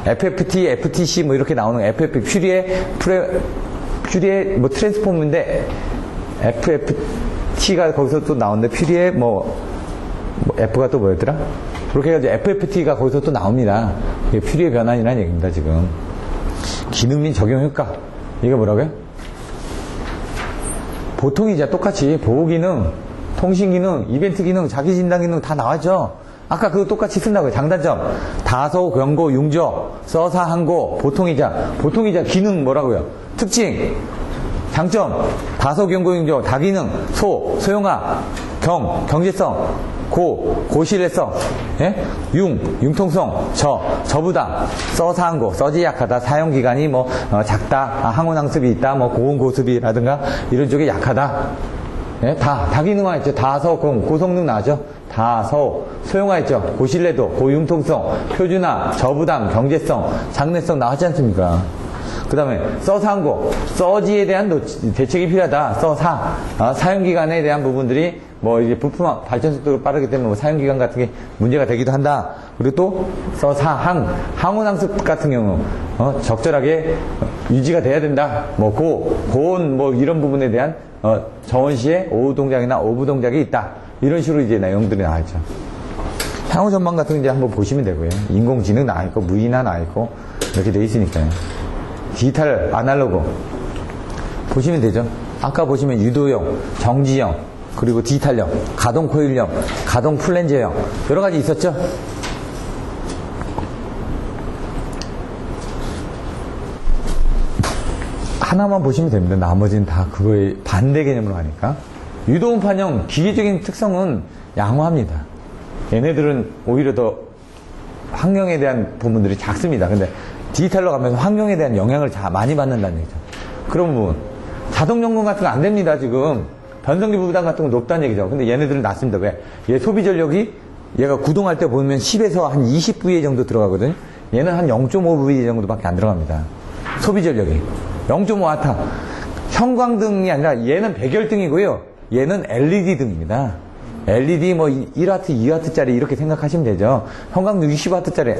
FFT, FTC 뭐 이렇게 나오는 FF 퓨리에 뭐 트랜스폼인데 FFT가 거기서 또 나오는데 퓨리에 뭐 F가 또 뭐였더라? 그렇게 해가지고 FFT가 거기서 또 나옵니다. 이게 퓨리에 변환이라는 얘기입니다, 지금. 기능 및 적용 효과. 이게 뭐라고요? 보통이자 똑같이 보호기능, 통신기능, 이벤트기능, 자기진단기능 다 나왔죠? 아까 그거 똑같이 쓴다고요. 장단점. 다소, 경고, 융조, 써사, 항고, 보통이자 기능 뭐라고요? 특징. 장점. 다소, 경고, 융조, 다기능, 소용화, 경제성, 고신뢰성, 예? 융통성, 저부담, 써사항고, 써지 약하다, 사용기간이 뭐, 작다, 항온항습이 있다, 뭐, 고온고습이라든가, 이런 쪽에 약하다. 예? 다기능화 있죠. 고성능 나죠. 소용화 있죠. 고신뢰도, 고융통성, 표준화, 저부담, 경제성, 장래성 나왔지 않습니까? 그 다음에 써사항고, 써지에 대한 대책이 필요하다. 사용기간에 대한 부분들이 뭐 이제 부품 발전 속도가 빠르기 때문에 뭐 사용기간 같은 게 문제가 되기도 한다. 그리고 또 항온항습 같은 경우 적절하게 유지가 돼야 된다. 뭐 고온 뭐 이런 부분에 대한 저온 시에 오후 동작이나 오부 동작이 있다. 이런 식으로 이제 내용들이 나와있죠. 향후 전망 같은 거 이제 한번 보시면 되고요. 인공지능 나와있고 무인화 나와있고 이렇게 돼 있으니까요. 디지털 아날로그 보시면 되죠. 아까 보시면 유도형, 정지형, 그리고 디지털형, 가동 코일형, 가동 플랜저형 여러 가지 있었죠. 하나만 보시면 됩니다. 나머지는 다 그거의 반대 개념으로 하니까. 유도음판형 기계적인 특성은 양호합니다. 얘네들은 오히려 더 환경에 대한 부분들이 작습니다. 근데 디지털로 가면 환경에 대한 영향을 많이 받는다는 얘기죠. 그런 부분. 자동 점검 같은 거 안 됩니다, 지금. 변성기 부담 같은 거 높다는 얘기죠. 근데 얘네들은 낮습니다. 왜? 얘 소비 전력이 얘가 구동할 때 보면 10에서 한 20VA 정도 들어가거든요. 얘는 한 0.5VA 정도밖에 안 들어갑니다. 소비 전력이. 0.5W. 형광등이 아니라 얘는 백열등이고요. 얘는 LED 등입니다. LED 뭐 1W, 2W짜리 이렇게 생각하시면 되죠. 형광등 60W짜리.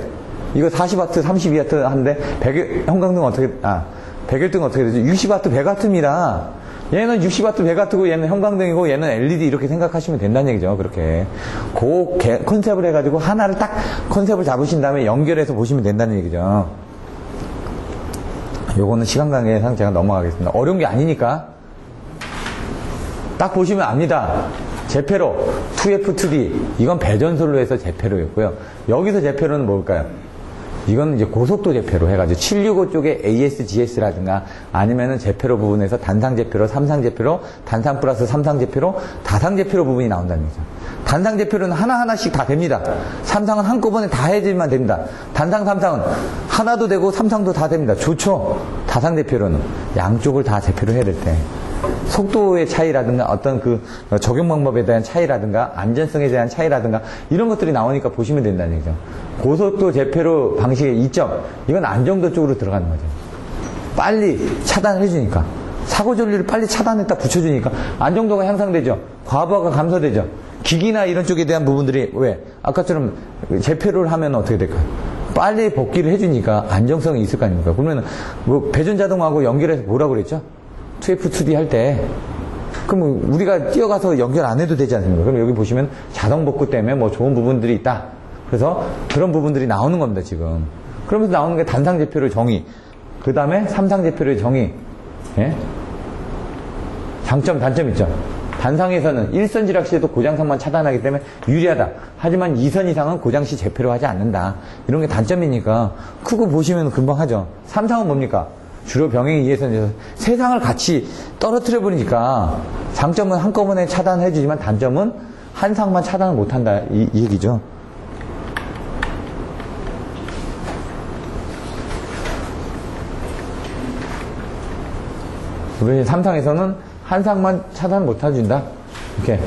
이거 40W, 32W 하는데 백열등 어떻게 되죠? 60W, 100W입니다. 얘는 60W, 100W고 얘는 형광등이고 얘는 LED 이렇게 생각하시면 된다는 얘기죠. 그렇게. 컨셉을 해가지고 하나를 딱 컨셉을 잡으신 다음에 연결해서 보시면 된다는 얘기죠. 요거는 시간 관계상 제가 넘어가겠습니다. 어려운 게 아니니까. 딱 보시면 압니다. 제페로, 2F2D. 이건 배전솔로 해서 제페로였고요. 여기서 제페로는 뭘까요? 이건 이제 고속도 제페로 해가지고 765 쪽에 ASGS라든가 아니면은 제페로 부분에서 단상 제페로, 삼상 제페로, 단상 플러스 삼상 제페로, 다상 제페로 부분이 나온다는 거죠. 단상 제페로는 하나하나씩 다 됩니다. 삼상은 한꺼번에 다 해주면 됩니다. 단상, 삼상은 하나도 되고 삼상도 다 됩니다. 좋죠? 다상 제페로는 양쪽을 다 제페로 해야 될 때. 속도의 차이라든가 어떤 그 적용 방법에 대한 차이라든가 안전성에 대한 차이라든가 이런 것들이 나오니까 보시면 된다는 얘기죠. 고속도 제페로 방식의 이점, 이건 안정도 쪽으로 들어가는 거죠. 빨리 차단을 해주니까, 사고 전류를 빨리 차단했다 붙여주니까 안정도가 향상되죠. 과부하가 감소되죠. 기기나 이런 쪽에 대한 부분들이 왜 아까처럼 제페로를 하면 어떻게 될까요? 빨리 복귀를 해주니까 안정성이 있을 거 아닙니까? 그러면 뭐 배전자동하고 연결해서 뭐라고 그랬죠? 2F2D 할 때, 그럼 우리가 뛰어가서 연결 안 해도 되지 않습니까? 그럼 여기 보시면 자동 복구 때문에 뭐 좋은 부분들이 있다. 그래서 그런 부분들이 나오는 겁니다, 지금. 그러면서 나오는 게 단상 제표를 정의. 그 다음에 삼상 제표를 정의. 예? 장점, 단점 있죠. 단상에서는 1선 지락 시에도 고장상만 차단하기 때문에 유리하다. 하지만 2선 이상은 고장시 제표로 하지 않는다. 이런 게 단점이니까 크고 보시면 금방 하죠. 삼상은 뭡니까? 주로 병행 2에서 세상을 같이 떨어뜨려 버리니까 장점은 한꺼번에 차단해 주지만 단점은 한 상만 차단을 못한다 이 얘기죠. 우리 삼상에서는 한상만 차단 못 해준다. 이렇게.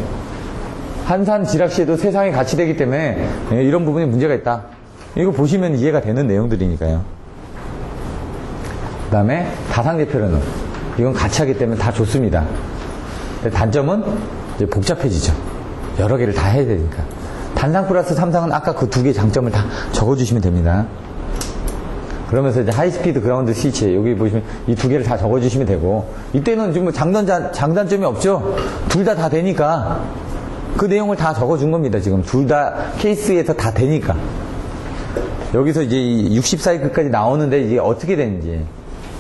한산 지락시에도 세상이 같이 되기 때문에 이런 부분에 문제가 있다. 이거 보시면 이해가 되는 내용들이니까요. 그 다음에 다상제표로는 이건 같이 하기 때문에 다 좋습니다. 단점은 이제 복잡해지죠. 여러 개를 다 해야 되니까. 단상 플러스 삼상은 아까 그 두 개의 장점을 다 적어주시면 됩니다. 그러면서 이제 하이스피드 그라운드 스위치 여기 보시면 이 두 개를 다 적어주시면 되고, 이때는 지금 장단점이 없죠. 둘 다 되니까 그 내용을 다 적어준 겁니다. 지금 둘 다 케이스에서 다 되니까. 여기서 이제 60사이클까지 나오는데 이게 어떻게 되는지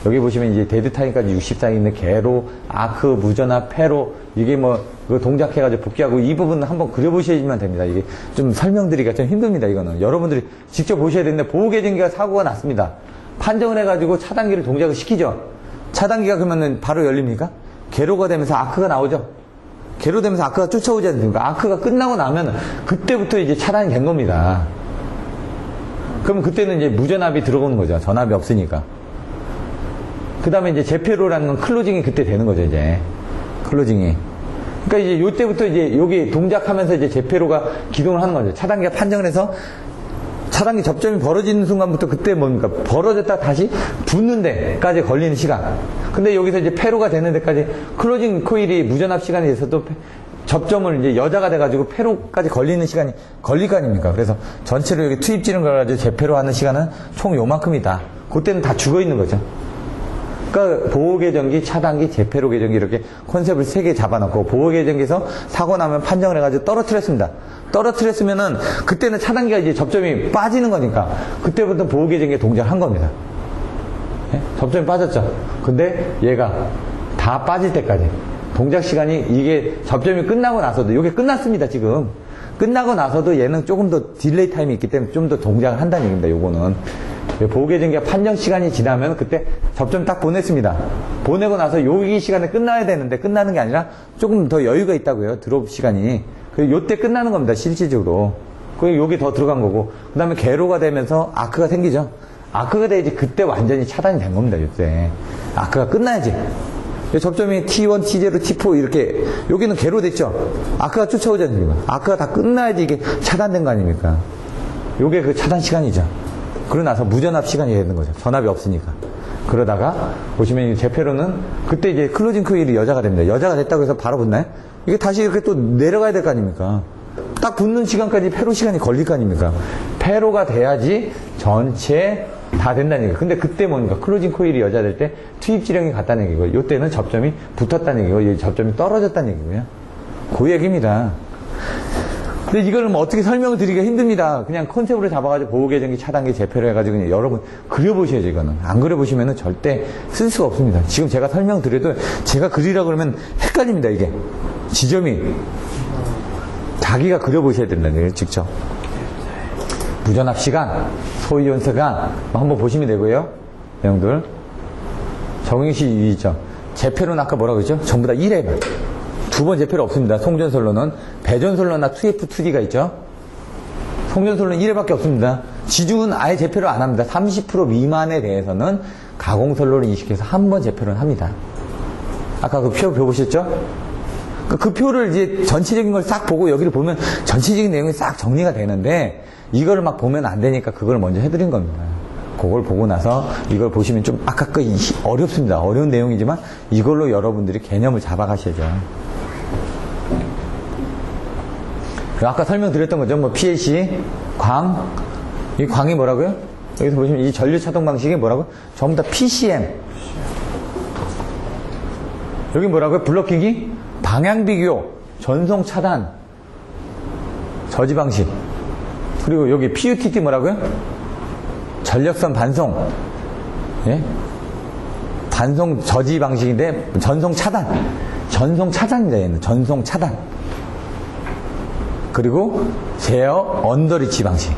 여기 보시면 이제 데드 타임까지 60사이클인데 개로, 아크, 무전압, 패로 이게 뭐 그 동작해가지고 복귀하고 이 부분은 한번 그려보셔야지만 됩니다. 이게 좀 설명드리기가 좀 힘듭니다. 이거는 여러분들이 직접 보셔야 되는데 보호계정기가 사고가 났습니다. 판정을 해가지고 차단기를 동작을 시키죠. 차단기가 그러면은 바로 열립니까? 개로가 되면서 아크가 나오죠. 개로 되면서 아크가 쫓아오지 않습니까? 아크가 끝나고 나면 그때부터 이제 차단이 된 겁니다. 그럼 그때는 이제 무전압이 들어오는 거죠. 전압이 없으니까. 그 다음에 이제 제페로라는 건 클로징이 그때 되는 거죠, 이제. 클로징이. 그러니까 이제 요때부터 이제 여기 동작하면서 이제 제페로가 기동을 하는 거죠. 차단기가 판정을 해서 차단기 접점이 벌어지는 순간부터 그때 뭡니까? 벌어졌다 다시 붙는 데까지 걸리는 시간. 근데 여기서 이제 페로가 되는 데까지 클로징 코일이 무전압 시간이 돼서도 접점을 이제 여자가 돼가지고 페로까지 걸리는 시간이 걸릴 거 아닙니까? 그래서 전체로 여기 투입지는 걸어가지고 제페로 하는 시간은 총 요만큼이다. 그때는 다 죽어 있는 거죠. 그러니까 보호계정기, 차단기, 제페로 계정기 이렇게 컨셉을 3개 잡아놓고 보호계정기에서 사고 나면 판정을 해가지고 떨어뜨렸습니다. 떨어뜨렸으면은 그때는 차단기가 이제 접점이 빠지는 거니까 그때부터 보호계정기에 동작을 한 겁니다. 네? 접점이 빠졌죠. 근데 얘가 다 빠질 때까지 동작 시간이 이게 접점이 끝나고 나서도 이게 끝났습니다. 지금 끝나고 나서도 얘는 조금 더 딜레이 타임이 있기 때문에 좀 더 동작을 한다는 얘기입니다. 요거는 보호계정기가 판정 시간이 지나면 그때 접점 딱 보냈습니다. 보내고 나서 여기 시간에 끝나야 되는데 끝나는 게 아니라 조금 더 여유가 있다고요. 드롭 시간이. 요때 끝나는 겁니다. 실질적으로. 그리고 여기 더 들어간 거고. 그 다음에 개로가 되면서 아크가 생기죠. 아크가 돼야지 그때 완전히 차단이 된 겁니다. 요때. 아크가 끝나야지. 접점이 T1, T0, T4 이렇게 여기는 개로 됐죠. 아크가 쫓아오지 않습니까? 아크가 다 끝나야지 이게 차단된 거 아닙니까? 요게 그 차단 시간이죠. 그러고 나서 무전압 시간이 되는 거죠. 전압이 없으니까. 그러다가 보시면 제페로는 그때 이제 클로징 코일이 여자가 됩니다. 여자가 됐다고 해서 바로 붙나요? 이게 다시 이렇게 또 내려가야 될 거 아닙니까? 딱 붙는 시간까지 페로 시간이 걸릴 거 아닙니까? 페로가 돼야지 전체 다 된다는 얘기예요. 근데 그때 뭡니까? 클로징 코일이 여자 될 때 투입 지령이 갔다는 얘기고, 요때는 접점이 붙었다는 얘기고, 이 접점이 떨어졌다는 얘기고요. 그 얘기입니다. 근데 이걸 뭐 어떻게 설명을 드리기가 힘듭니다. 그냥 컨셉으로 잡아가지고 보호계정기, 차단기, 제페로 해가지고 그냥 여러분 그려보셔야죠, 이거는. 안 그려보시면은 절대 쓸 수가 없습니다. 지금 제가 설명드려도 제가 그리라 그러면 헷갈립니다, 이게. 지점이. 자기가 그려보셔야 된다는 얘기예요, 직접. 무전압 시간, 소이온 시간, 한번 보시면 되고요. 내용들. 정행시 있죠. 제페로는 아까 뭐라고 했죠? 전부 다 1회만. 두 번 제페로 없습니다. 송전솔로는. 배전솔로나 2F2D가 있죠. 송전솔로는 1회밖에 없습니다. 지중은 아예 제페로 안 합니다. 30% 미만에 대해서는 가공솔로를 인식해서 한 번 제페로는 합니다. 아까 그 표 보셨죠? 그 표를 이제 전체적인 걸 싹 보고 여기를 보면 전체적인 내용이 싹 정리가 되는데 이걸 막 보면 안 되니까 그걸 먼저 해드린 겁니다. 그걸 보고 나서 이걸 보시면 좀 아까 그 어렵습니다. 어려운 내용이지만 이걸로 여러분들이 개념을 잡아가셔야죠. 아까 설명드렸던 거죠. 뭐 PLC, 광. 이 광이 뭐라고요? 여기서 보시면 이 전류 차동 방식이 뭐라고요? 전부 다 PCM. 여기 뭐라고요? 블럭키기, 방향 비교, 전송 차단, 저지 방식. 그리고 여기 PUTT 뭐라고요? 전력선 반송. 예? 반송 저지 방식인데 전송 차단. 전송 차단입니다. 얘는 전송 차단. 그리고 제어 언더리치 방식.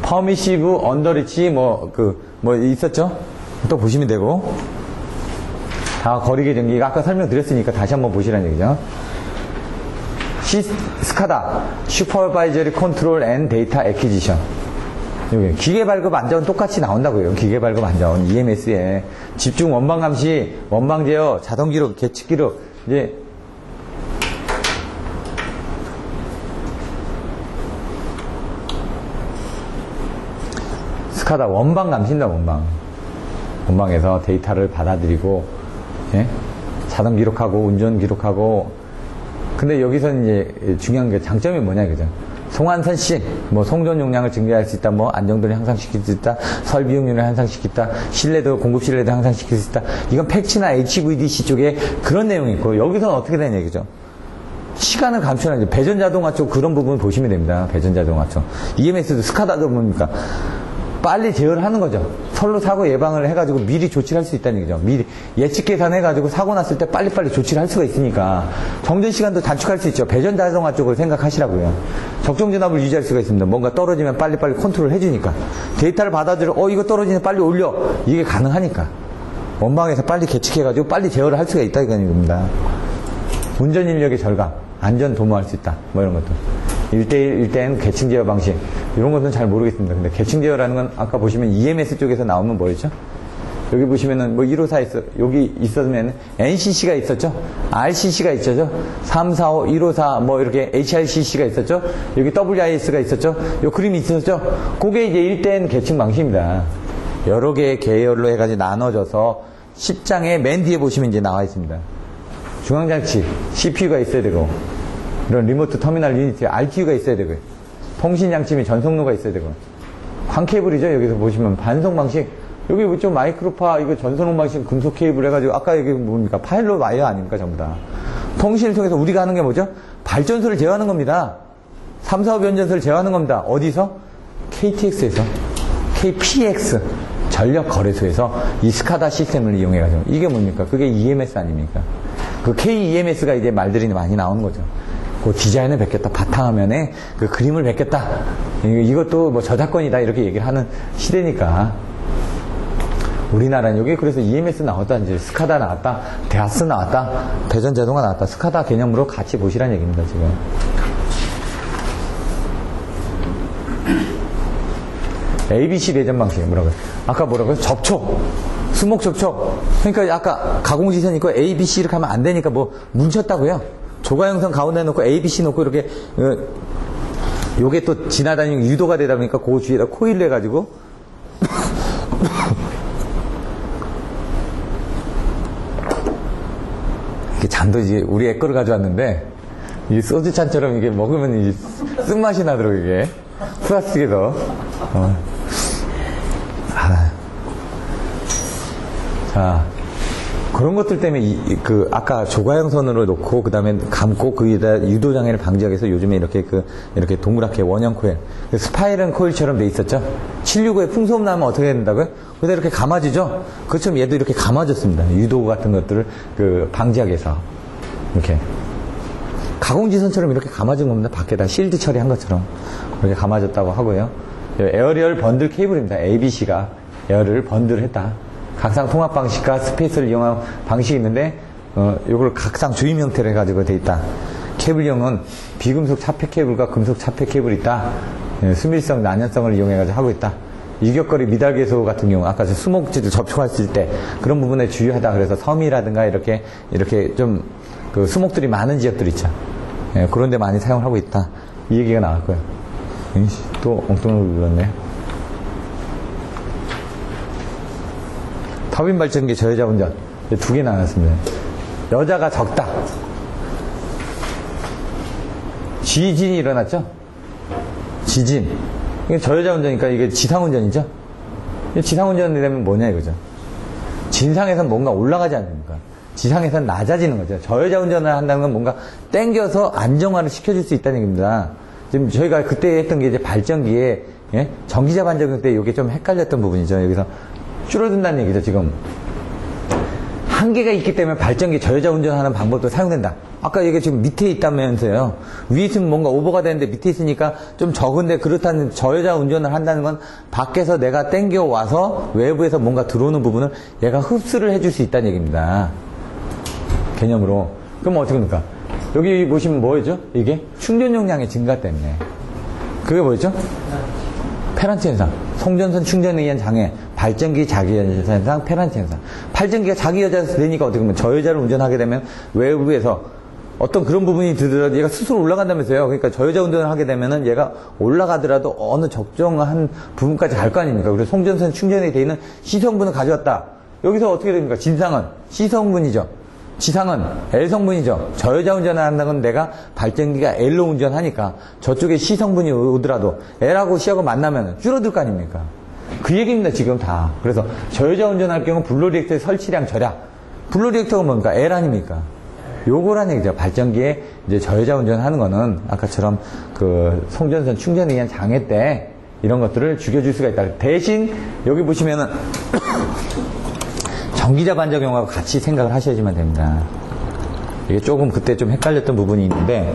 퍼미시브 언더리치 뭐 있었죠? 또 보시면 되고. 다 거리계정기 아까 설명드렸으니까 다시 한번 보시라는 얘기죠. 스카다 슈퍼바이저리 컨트롤 앤 데이터 애퀴지션. 여기 기계 발급 안전은 똑같이 나온다고요. 기계 발급 안전 EMS에 집중 원방 감시, 원방 제어, 자동 기록, 계측 기록 이제 스카다 원방 감시입니다. 원방에서 데이터를 받아들이고 예? 자동 기록하고 운전 기록하고. 근데 여기서 이제 중요한 게 장점이 뭐냐 그죠? 송환선 씨, 뭐 송전 용량을 증대할 수 있다, 뭐 안정도를 향상시킬 수 있다, 설비 용률을 향상시키다, 신뢰도 공급 신뢰도 향상시킬 수 있다. 이건 팩치나 HVDC 쪽에 그런 내용이 있고 여기서는 어떻게 되는 얘기죠? 시간을 감축하는 배전 자동화 쪽 그런 부분 보시면 됩니다. 배전 자동화 쪽. EMS도 스카다도 보니까 빨리 제어를 하는 거죠. 선로 사고 예방을 해가지고 미리 조치를 할 수 있다는 얘기죠. 미리 예측 계산해가지고 사고 났을 때 빨리빨리 조치를 할 수가 있으니까 정전 시간도 단축할 수 있죠. 배전 자동화 쪽을 생각하시라고요. 적정 전압을 유지할 수가 있습니다. 뭔가 떨어지면 빨리빨리 컨트롤 해주니까. 데이터를 받아들여 이거 떨어지면 빨리 올려. 이게 가능하니까. 원방에서 빨리 계측해가지고 빨리 제어를 할 수가 있다 이건 겁니다. 운전 인력의 절감, 안전 도모할 수 있다. 뭐 이런 것도. 1대1, 1대1 계층 제어 방식. 이런 것은 잘 모르겠습니다. 근데 계층 제어라는 건 아까 보시면 EMS 쪽에서 나오면 뭐였죠? 여기 보시면은 뭐 154 있어. 여기 있었으면 NCC가 있었죠? RCC가 있었죠? 345, 154 뭐 이렇게 HRCC가 있었죠? 여기 WIS가 있었죠? 요 그림이 있었죠? 그게 이제 1대1 계층 방식입니다. 여러 개의 계열로 해가지고 나눠져서 10장의 맨 뒤에 보시면 이제 나와 있습니다. 중앙장치, CPU가 있어야 되고, 이런 리모트 터미널 유니티, RTU가 있어야 되고, 통신장치 및 전송로가 있어야 되고, 광케이블이죠. 여기서 보시면 반송 방식, 여기 뭐 좀 마이크로파, 이거 전송로 방식 금속 케이블 해가지고, 아까 여기 뭡니까? 파일럿 와이어 아닙니까? 전부 다. 통신을 통해서 우리가 하는 게 뭐죠? 발전소를 제어하는 겁니다. 3, 4, 5 변전소를 제어하는 겁니다. 어디서? KTX에서. KPX. 전력 거래소에서 이 스카다 시스템을 이용해가지고. 이게 뭡니까? 그게 EMS 아닙니까? 그 KEMS가 이제 말들이 많이 나오는 거죠. 그 디자인을 베꼈다. 바탕화면에 그 그림을 베꼈다. 이것도 뭐 저작권이다. 이렇게 얘기를 하는 시대니까. 우리나라는 여기 그래서 EMS 나왔다. 이제 스카다 나왔다. 데아스 나왔다. 배전 자동화 나왔다. 스카다 개념으로 같이 보시라는 얘기입니다. 지금. ABC 배전 방식 뭐라고요? 아까 뭐라고요? 접촉. 수목 접촉. 그러니까 아까 가공지선 있고 ABC 이렇게 하면 안 되니까 뭐 뭉쳤다고요. 조가형선 가운데 놓고 ABC 놓고 이렇게 요게 또 지나다니는 유도가 되다 보니까 그 주위에다 코일을 해가지고 이게 잔도 이제 우리 애 거를 가져왔는데 이 소주잔처럼 이게 먹으면 이 쓴맛이 나더라고 이게 플라스틱에서. 자, 그런 것들 때문에 아까 조가형선으로 놓고 그 다음에 감고 그 위에다 유도장애를 방지하기 위해서 요즘에 이렇게 동그랗게 원형 코일, 스파이런 코일처럼 돼 있었죠. 765에 풍소음 나면 어떻게 된다고요? 그다 이렇게 감아지죠. 그처럼 얘도 이렇게 감아졌습니다. 유도 같은 것들을 방지하기 위해서 이렇게 가공지선처럼 이렇게 감아진 겁니다. 밖에다 실드 처리한 것처럼 그렇게 감아졌다고 하고요. 에어리얼 번들 케이블입니다. ABC가 에어를 번들했다. 각상 통합 방식과 스페이스를 이용한 방식이 있는데 이걸 각상 주임 형태로 해가지고 돼 있다. 케이블형은 비금속 차폐 케이블과 금속 차폐 케이블이 있다. 수밀성, 난연성을 이용해가지고 하고 있다. 유격거리 미달계소 같은 경우 아까 수목지도 접촉했을 때 그런 부분에 주의하다. 그래서 섬이라든가 이렇게 좀 수목들이 많은 지역들 있죠. 그런 데 많이 사용을 하고 있다. 이 얘기가 나왔고요. 또 엉뚱한 걸 눌렀네. 터빈 발전기 저여자 운전 두 개 나왔습니다. 여자가 적다. 지진이 일어났죠? 지진. 이게 저여자 운전이니까 이게 지상 운전이죠? 지상 운전이 되면 뭐냐 이거죠? 진상에선 뭔가 올라가지 않습니까? 지상에선 낮아지는 거죠. 저여자 운전을 한다는 건 뭔가 땡겨서 안정화를 시켜줄 수 있다는 얘기입니다. 지금 저희가 그때 했던 게 이제 발전기에 전기자 반전기 때 이게 좀 헷갈렸던 부분이죠. 여기서 줄어든다는 얘기죠. 지금 한계가 있기 때문에 발전기 저여자 운전하는 방법도 사용된다. 아까 이게 지금 밑에 있다면서요. 위에 있으면 뭔가 오버가 되는데 밑에 있으니까 좀 적은데 그렇다는 저여자 운전을 한다는 건 밖에서 내가 땡겨 와서 외부에서 뭔가 들어오는 부분을 얘가 흡수를 해줄 수 있다는 얘기입니다. 개념으로. 그럼 어떻게 됩니까? 여기 보시면 뭐였죠? 이게 충전 용량의 증가 때문에. 그게 뭐였죠? 페란치 현상. 송전선 충전에 의한 장애, 발전기 자기여자 현상, 페란치 현상. 발전기가 자기여자에서 되니까 어떻게 보면 저 여자를 운전하게 되면 외부에서 어떤 그런 부분이 들더라도 얘가 스스로 올라간다면서요. 그러니까 저 여자 운전을 하게 되면은 얘가 올라가더라도 어느 적정한 부분까지 갈 거 아닙니까? 그래서 송전선 충전이 되어 있는 C성분을 가져왔다. 여기서 어떻게 됩니까? 진상은 C성분이죠. 지상은 L성분이죠. 저 여자 운전을 한다는 건 내가 발전기가 L로 운전하니까 저쪽에 C성분이 오더라도 L하고 C하고 만나면 줄어들 거 아닙니까? 그 얘기입니다, 지금 다. 그래서 저 여자 운전할 경우 불로리액터의 설치량 절약. 불로리액터가 뭡니까? L 아닙니까? 요거란 얘기죠. 발전기에 이제 저 여자 운전하는 거는 아까처럼 그 송전선 충전에 의한 장애 때 이런 것들을 죽여줄 수가 있다. 대신 여기 보시면은 전기자 반작용하고 같이 생각을 하셔야지만 됩니다. 이게 조금 그때 좀 헷갈렸던 부분이 있는데,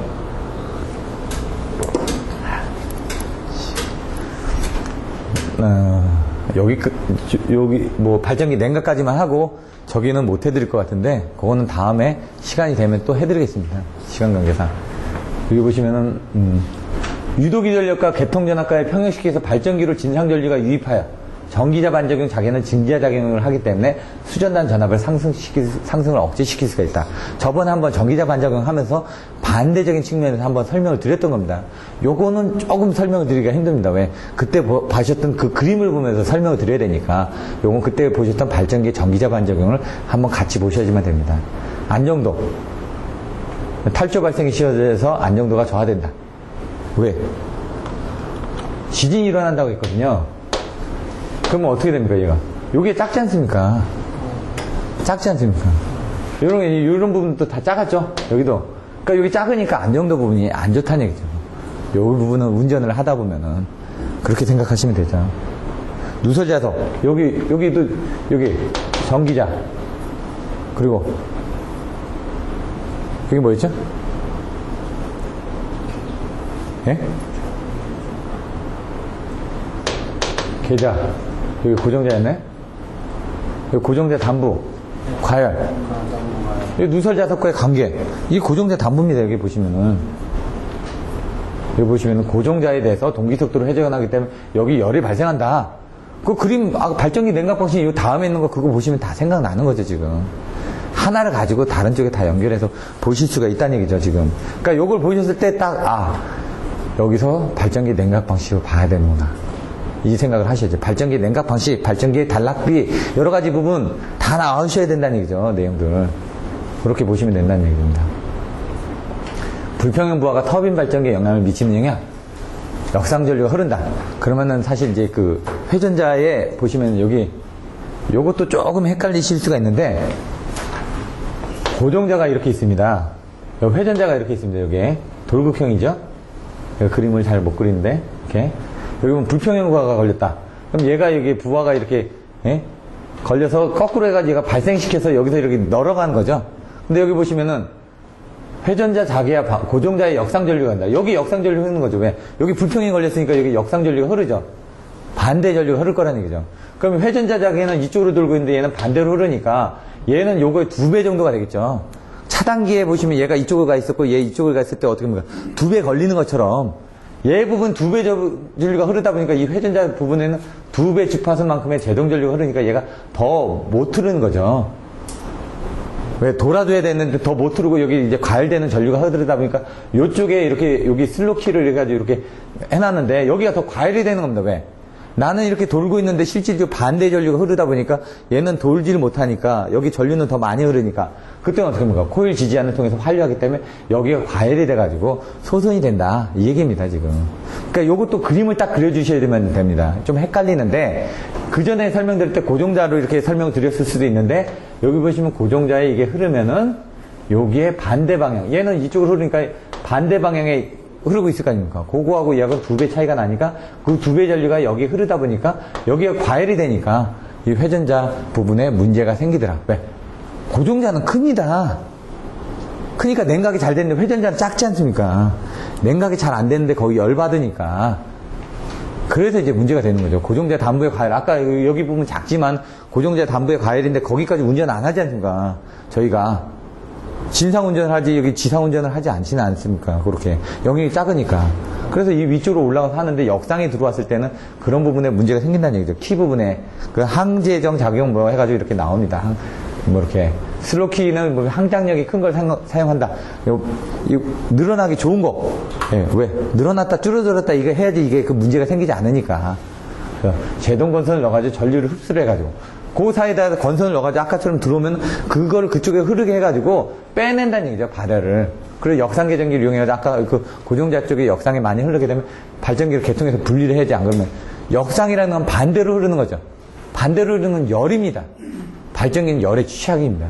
여기 뭐 발전기 냉각까지만 하고 저기는 못 해드릴 것 같은데, 그거는 다음에 시간이 되면 또 해드리겠습니다. 시간 관계상. 여기 보시면은 유도기 전력과 개통전압과에 평형시켜서 발전기로 진상전류가 유입하여 전기자 반작용 자개는 증기자 작용을 하기 때문에 수전단 전압을 상승을 억제시킬 수가 있다. 저번에 한번 전기자 반작용 하면서 반대적인 측면에서 한번 설명을 드렸던 겁니다. 요거는 조금 설명을 드리기가 힘듭니다. 왜? 그때 보셨던 그 그림을 보면서 설명을 드려야 되니까 요건 그때 보셨던 발전기의 전기자 반작용을 한번 같이 보셔야지만 됩니다. 안정도. 탈조 발생이 시작해서 안정도가 저하된다. 왜? 지진이 일어난다고 했거든요. 그러면 어떻게 됩니까, 얘가? 요게 작지 않습니까? 작지 않습니까? 요런 부분도 다 작았죠? 여기도. 그러니까 여기 작으니까 안정도 부분이 안 좋다는 얘기죠. 요 부분은 운전을 하다 보면은 그렇게 생각하시면 되죠. 누설자석. 여기 전기자. 그리고 여기 뭐였죠? 예? 계좌. 여기 고정자였네? 여기 고정자 담부, 과열. 여기 누설자석과의 관계. 이 고정자 담부입니다, 여기 보시면은. 여기 보시면은 고정자에 대해서 동기속도로 회전하기 때문에 여기 열이 발생한다. 그 그림, 발전기 냉각 방식 이 다음에 있는 거 그거 보시면 다 생각나는 거죠, 지금. 하나를 가지고 다른 쪽에 다 연결해서 보실 수가 있다는 얘기죠, 지금. 그러니까 요걸 보셨을 때 딱, 여기서 발전기 냉각 방식으로 봐야 되는구나. 이 생각을 하셔야죠. 발전기 냉각 방식, 발전기의 단락비, 여러 가지 부분 다 나오셔야 된다는 얘기죠. 내용들. 그렇게 보시면 된다는 얘기입니다. 불평형 부하가 터빈 발전기에 영향을 미치는 영향. 역상전류가 흐른다. 그러면은 사실 이제 그 회전자에 보시면 여기 요것도 조금 헷갈리실 수가 있는데 고정자가 이렇게 있습니다. 여기 회전자가 이렇게 있습니다. 여기 돌극형이죠. 그림을 잘 못 그리는데 이렇게 여기 보면 불평형 부하가 걸렸다. 그럼 얘가 여기 부하가 이렇게 걸려서 거꾸로 해가지고 얘가 발생시켜서 여기서 이렇게 널어가는 거죠. 근데 여기 보시면은 회전자 자기야 고정자의 역상전류가 간다. 여기 역상전류 흐르는 거죠. 왜? 여기 불평이 걸렸으니까 여기 역상전류가 흐르죠. 반대 전류가 흐를 거라는 얘기죠. 그러면 회전자 자기는 이쪽으로 돌고 있는데 얘는 반대로 흐르니까 얘는 요거의 2배 정도가 되겠죠. 차단기에 보시면 얘가 이쪽으로 가 있었고 얘 이쪽으로 갔을 때 어떻게 됩니까? 2배 걸리는 것처럼 얘 부분 2배 전류가 흐르다 보니까 이 회전자 부분에는 2배 주파수만큼의 제동 전류가 흐르니까 얘가 더 못 흐르는 거죠. 왜? 돌아줘야 되는데 더 못 흐르고 여기 이제 과열되는 전류가 흐르다 보니까 요쪽에 이렇게 여기 슬로키를 해가지고 이렇게 해놨는데 여기가 더 과열이 되는 겁니다. 왜? 나는 이렇게 돌고 있는데 실질적으로 반대 전류가 흐르다 보니까 얘는 돌지를 못하니까 여기 전류는 더 많이 흐르니까 그때는 어떻게 합니까? 코일 지지안을 통해서 환류하기 때문에 여기가 과열이 돼가지고 소선이 된다. 이 얘기입니다, 지금. 그러니까 요것도 그림을 딱 그려주셔야 됩니다. 좀 헷갈리는데 그 전에 설명드릴 때 고정자로 이렇게 설명을 드렸을 수도 있는데 여기 보시면 고정자에 이게 흐르면은 여기에 반대 방향. 얘는 이쪽으로 흐르니까 반대 방향에 흐르고 있을 거 아닙니까? 그거하고 얘하고 2배 차이가 나니까 그 2배 전류가 여기 흐르다 보니까 여기가 과열이 되니까 이 회전자 부분에 문제가 생기더라. 왜? 고정자는 큽니다. 크니까 냉각이 잘 되는데 회전자는 작지 않습니까? 냉각이 잘 안 되는데 거기 열받으니까. 그래서 이제 문제가 되는 거죠. 고정자 담부의 과열. 아까 여기 부분 작지만 고정자 담부의 과열인데 거기까지 운전 안 하지 않습니까? 저희가. 진상 운전을 하지 여기 지상 운전을 하지 않지는 않습니까? 그렇게 영역이 작으니까. 그래서 이 위쪽으로 올라가서 하는데 역상이 들어왔을 때는 그런 부분에 문제가 생긴다는 얘기죠. 키 부분에 그 항재정 작용 뭐 해가지고 이렇게 나옵니다. 뭐 이렇게 슬로키는 뭐 항장력이 큰 걸 사용한다. 늘어나기 좋은 거. 예, 왜? 늘어났다 줄어들었다 이거 해야지 이게 그 문제가 생기지 않으니까. 제동 건선을 넣어가지고 전류를 흡수를 해가지고 그 사이에다 건선을 넣어가지고 아까처럼 들어오면 그거를 그쪽에 흐르게 해가지고 빼낸다는 얘기죠. 발열을. 그리고 역상개정기를 이용해가지고 아까 그 고정자 쪽에 역상이 많이 흐르게 되면 발전기를 개통해서 분리를 해야지. 안 그러면 역상이라는 건 반대로 흐르는 거죠. 반대로 흐르는 건 열입니다. 발전기는 열의 취약입니다.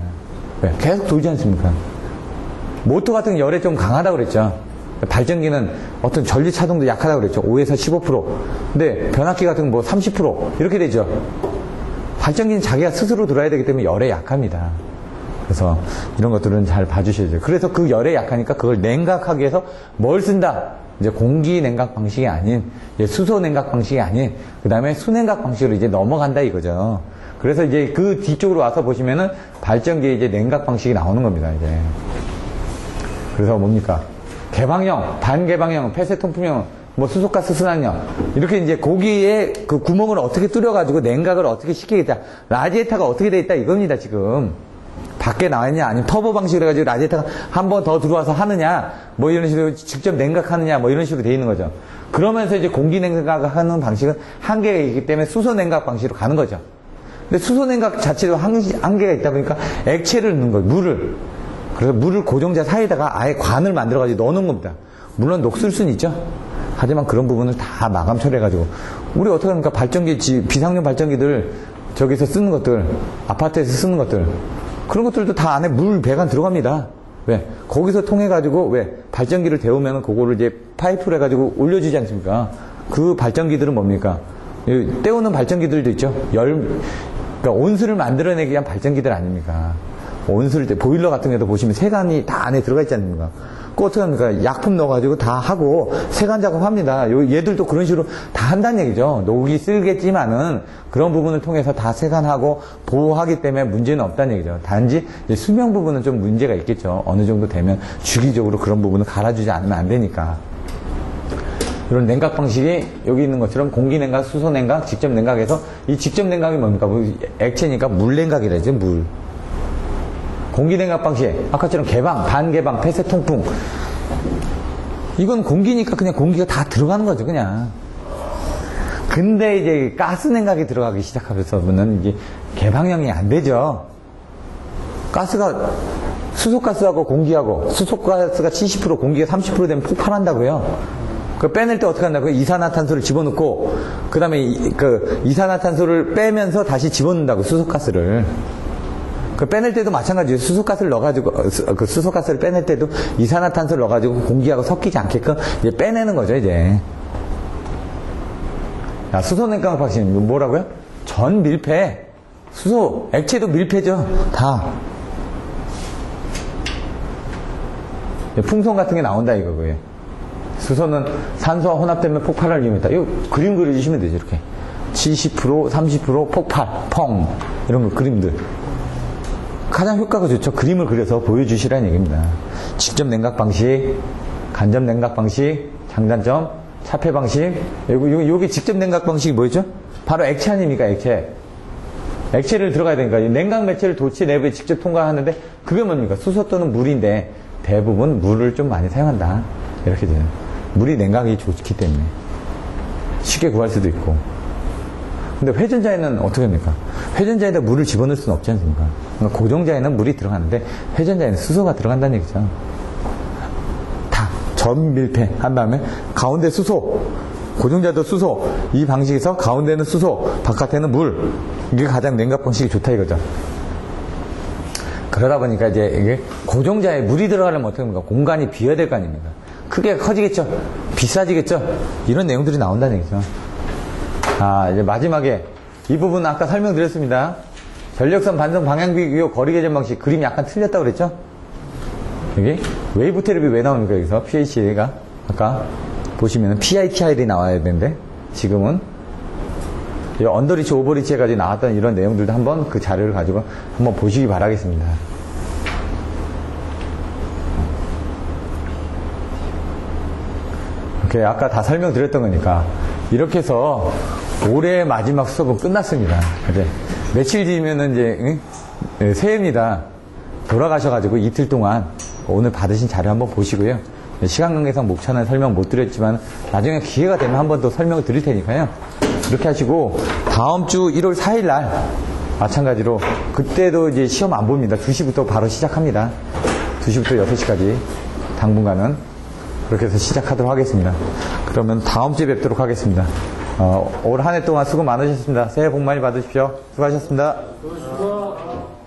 왜? 계속 돌지 않습니까? 모터 같은 열에 좀 강하다고 그랬죠. 발전기는 어떤 전류 차동도 약하다고 그랬죠. 5에서 15%. 근데 변압기 같은 건 뭐 30% 이렇게 되죠. 발전기는 자기가 스스로 들어야 되기 때문에 열에 약합니다. 그래서 이런 것들은 잘 봐주셔야죠. 그래서 그 열에 약하니까 그걸 냉각하기 위해서 뭘 쓴다? 이제 공기 냉각 방식이 아닌, 수소 냉각 방식이 아닌, 그 다음에 수냉각 방식으로 이제 넘어간다 이거죠. 그래서 이제 그 뒤쪽으로 와서 보시면은 발전기에 이제 냉각 방식이 나오는 겁니다, 이제. 그래서 뭡니까? 개방형, 반개방형, 폐쇄 통풍형, 뭐 수소가스 순환형. 이렇게 이제 거기에 그 구멍을 어떻게 뚫어가지고 냉각을 어떻게 시키겠다. 라디에이터가 어떻게 돼 있다 이겁니다, 지금. 밖에 나와있냐, 아니면 터보 방식으로 해가지고 라디에이터가 한 번 더 들어와서 하느냐, 뭐 이런 식으로 직접 냉각하느냐, 뭐 이런 식으로 돼 있는 거죠. 그러면서 이제 공기 냉각을 하는 방식은 한계가 있기 때문에 수소 냉각 방식으로 가는 거죠. 근데 수소 냉각 자체도 한계가 있다 보니까 액체를 넣는 거예요, 물을. 그래서 물을 고정자 사이에다가 아예 관을 만들어가지고 넣어놓은 겁니다. 물론 녹슬 수는 있죠. 하지만 그런 부분을 다 마감 처리해가지고. 우리 어떻게 합니까? 발전기, 비상용 발전기들, 저기서 쓰는 것들, 아파트에서 쓰는 것들. 그런 것들도 다 안에 물 배관 들어갑니다. 왜? 거기서 통해가지고, 왜? 발전기를 데우면 그거를 이제 파이프로 해가지고 올려주지 않습니까? 그 발전기들은 뭡니까? 때우는 발전기들도 있죠. 그러니까 온수를 만들어내기 위한 발전기들 아닙니까? 온수를 때 보일러 같은 데도 보시면 세간이 다 안에 들어가 있지 않습니까? 그 어떻게 합니까? 약품 넣어가지고 다 하고 세간 작업합니다. 얘들도 그런 식으로 다 한다는 얘기죠. 녹이 쓸겠지만은 그런 부분을 통해서 다 세간하고 보호하기 때문에 문제는 없다는 얘기죠. 단지 이제 수명 부분은 좀 문제가 있겠죠. 어느 정도 되면 주기적으로 그런 부분을 갈아주지 않으면 안 되니까. 이런 냉각 방식이 여기 있는 것처럼 공기 냉각, 수소 냉각, 직접 냉각해서 이 직접 냉각이 뭡니까? 액체니까 물 냉각이라죠, 물. 공기 냉각 방식, 아까처럼 개방, 반개방, 폐쇄 통풍. 이건 공기니까 그냥 공기가 다 들어가는 거죠, 그냥. 근데 이제 가스 냉각이 들어가기 시작하면서는 이게 개방형이 안 되죠. 가스가, 수소가스하고 공기하고, 수소가스가 70%, 공기가 30% 되면 폭발한다고요. 그 빼낼 때 어떻게 한다고요? 이산화탄소를 집어넣고, 그 다음에 그 이산화탄소를 빼면서 다시 집어넣는다고, 수소가스를. 그 빼낼 때도 마찬가지예요. 수소가스를 넣어가지고, 그 수소가스를 빼낼 때도 이산화탄소를 넣어가지고 공기하고 섞이지 않게끔 이제 빼내는 거죠, 이제. 자, 수소냉각 방식, 뭐라고요? 전 밀폐. 수소, 액체도 밀폐죠. 다. 풍선 같은 게 나온다, 이거, 그게. 수소는 산소와 혼합되면 폭발할 위험이 있다. 이거 그림 그려주시면 되죠, 이렇게. 70%, 30% 폭발, 펑. 이런 거 그림들. 가장 효과가 좋죠. 그림을 그려서 보여주시라는 얘기입니다. 직접 냉각 방식, 간접 냉각 방식, 장단점, 차폐 방식. 여기 직접 냉각 방식이 뭐였죠? 바로 액체 아닙니까, 액체. 액체를 들어가야 되니까. 냉각 매체를 도치 내부에 직접 통과하는데, 그게 뭡니까? 수소 또는 물인데, 대부분 물을 좀 많이 사용한다. 이렇게 되는. 물이 냉각이 좋기 때문에. 쉽게 구할 수도 있고. 근데 회전자에는 어떻게 합니까? 회전자에다 물을 집어넣을 수는 없지 않습니까? 그러니까 고정자에는 물이 들어가는데 회전자에는 수소가 들어간다는 얘기죠. 다 전밀폐 한 다음에 가운데 수소, 고정자도 수소, 이 방식에서 가운데는 수소, 바깥에는 물. 이게 가장 냉각 방식이 좋다 이거죠. 그러다 보니까 이제 이게 고정자에 물이 들어가려면 어떻게 합니까? 공간이 비어야 될 거 아닙니까? 크게 커지겠죠? 비싸지겠죠? 이런 내용들이 나온다는 얘기죠. 아, 이제 마지막에 이 부분 아까 설명드렸습니다. 전력선, 반성, 방향 비교, 거리 계전 방식. 그림이 약간 틀렸다고 그랬죠? 여기 웨이브 테레비 왜 나옵니까? 여기서 PH가 아까 보시면 PITR이 나와야 되는데 지금은 언더리치, 오버리치 해가지고 나왔던 이런 내용들도 한번 그 자료를 가지고 한번 보시기 바라겠습니다. 그 아까 다 설명드렸던 거니까. 이렇게 해서 올해 마지막 수업은 끝났습니다. 이제 며칠 뒤면은 이제 새해입니다. 돌아가셔가지고 이틀 동안 오늘 받으신 자료 한번 보시고요. 시간 관계상 목차는 설명 못 드렸지만 나중에 기회가 되면 한번 더 설명을 드릴 테니까요. 이렇게 하시고 다음 주 1월 4일 날 마찬가지로 그때도 이제 시험 안 봅니다. 2시부터 바로 시작합니다. 2시부터 6시까지 당분간은 그렇게 해서 시작하도록 하겠습니다. 그러면 다음 주에 뵙도록 하겠습니다. 올 한 해 동안 수고 많으셨습니다. 새해 복 많이 받으십시오. 수고하셨습니다. 수고하셨습니다.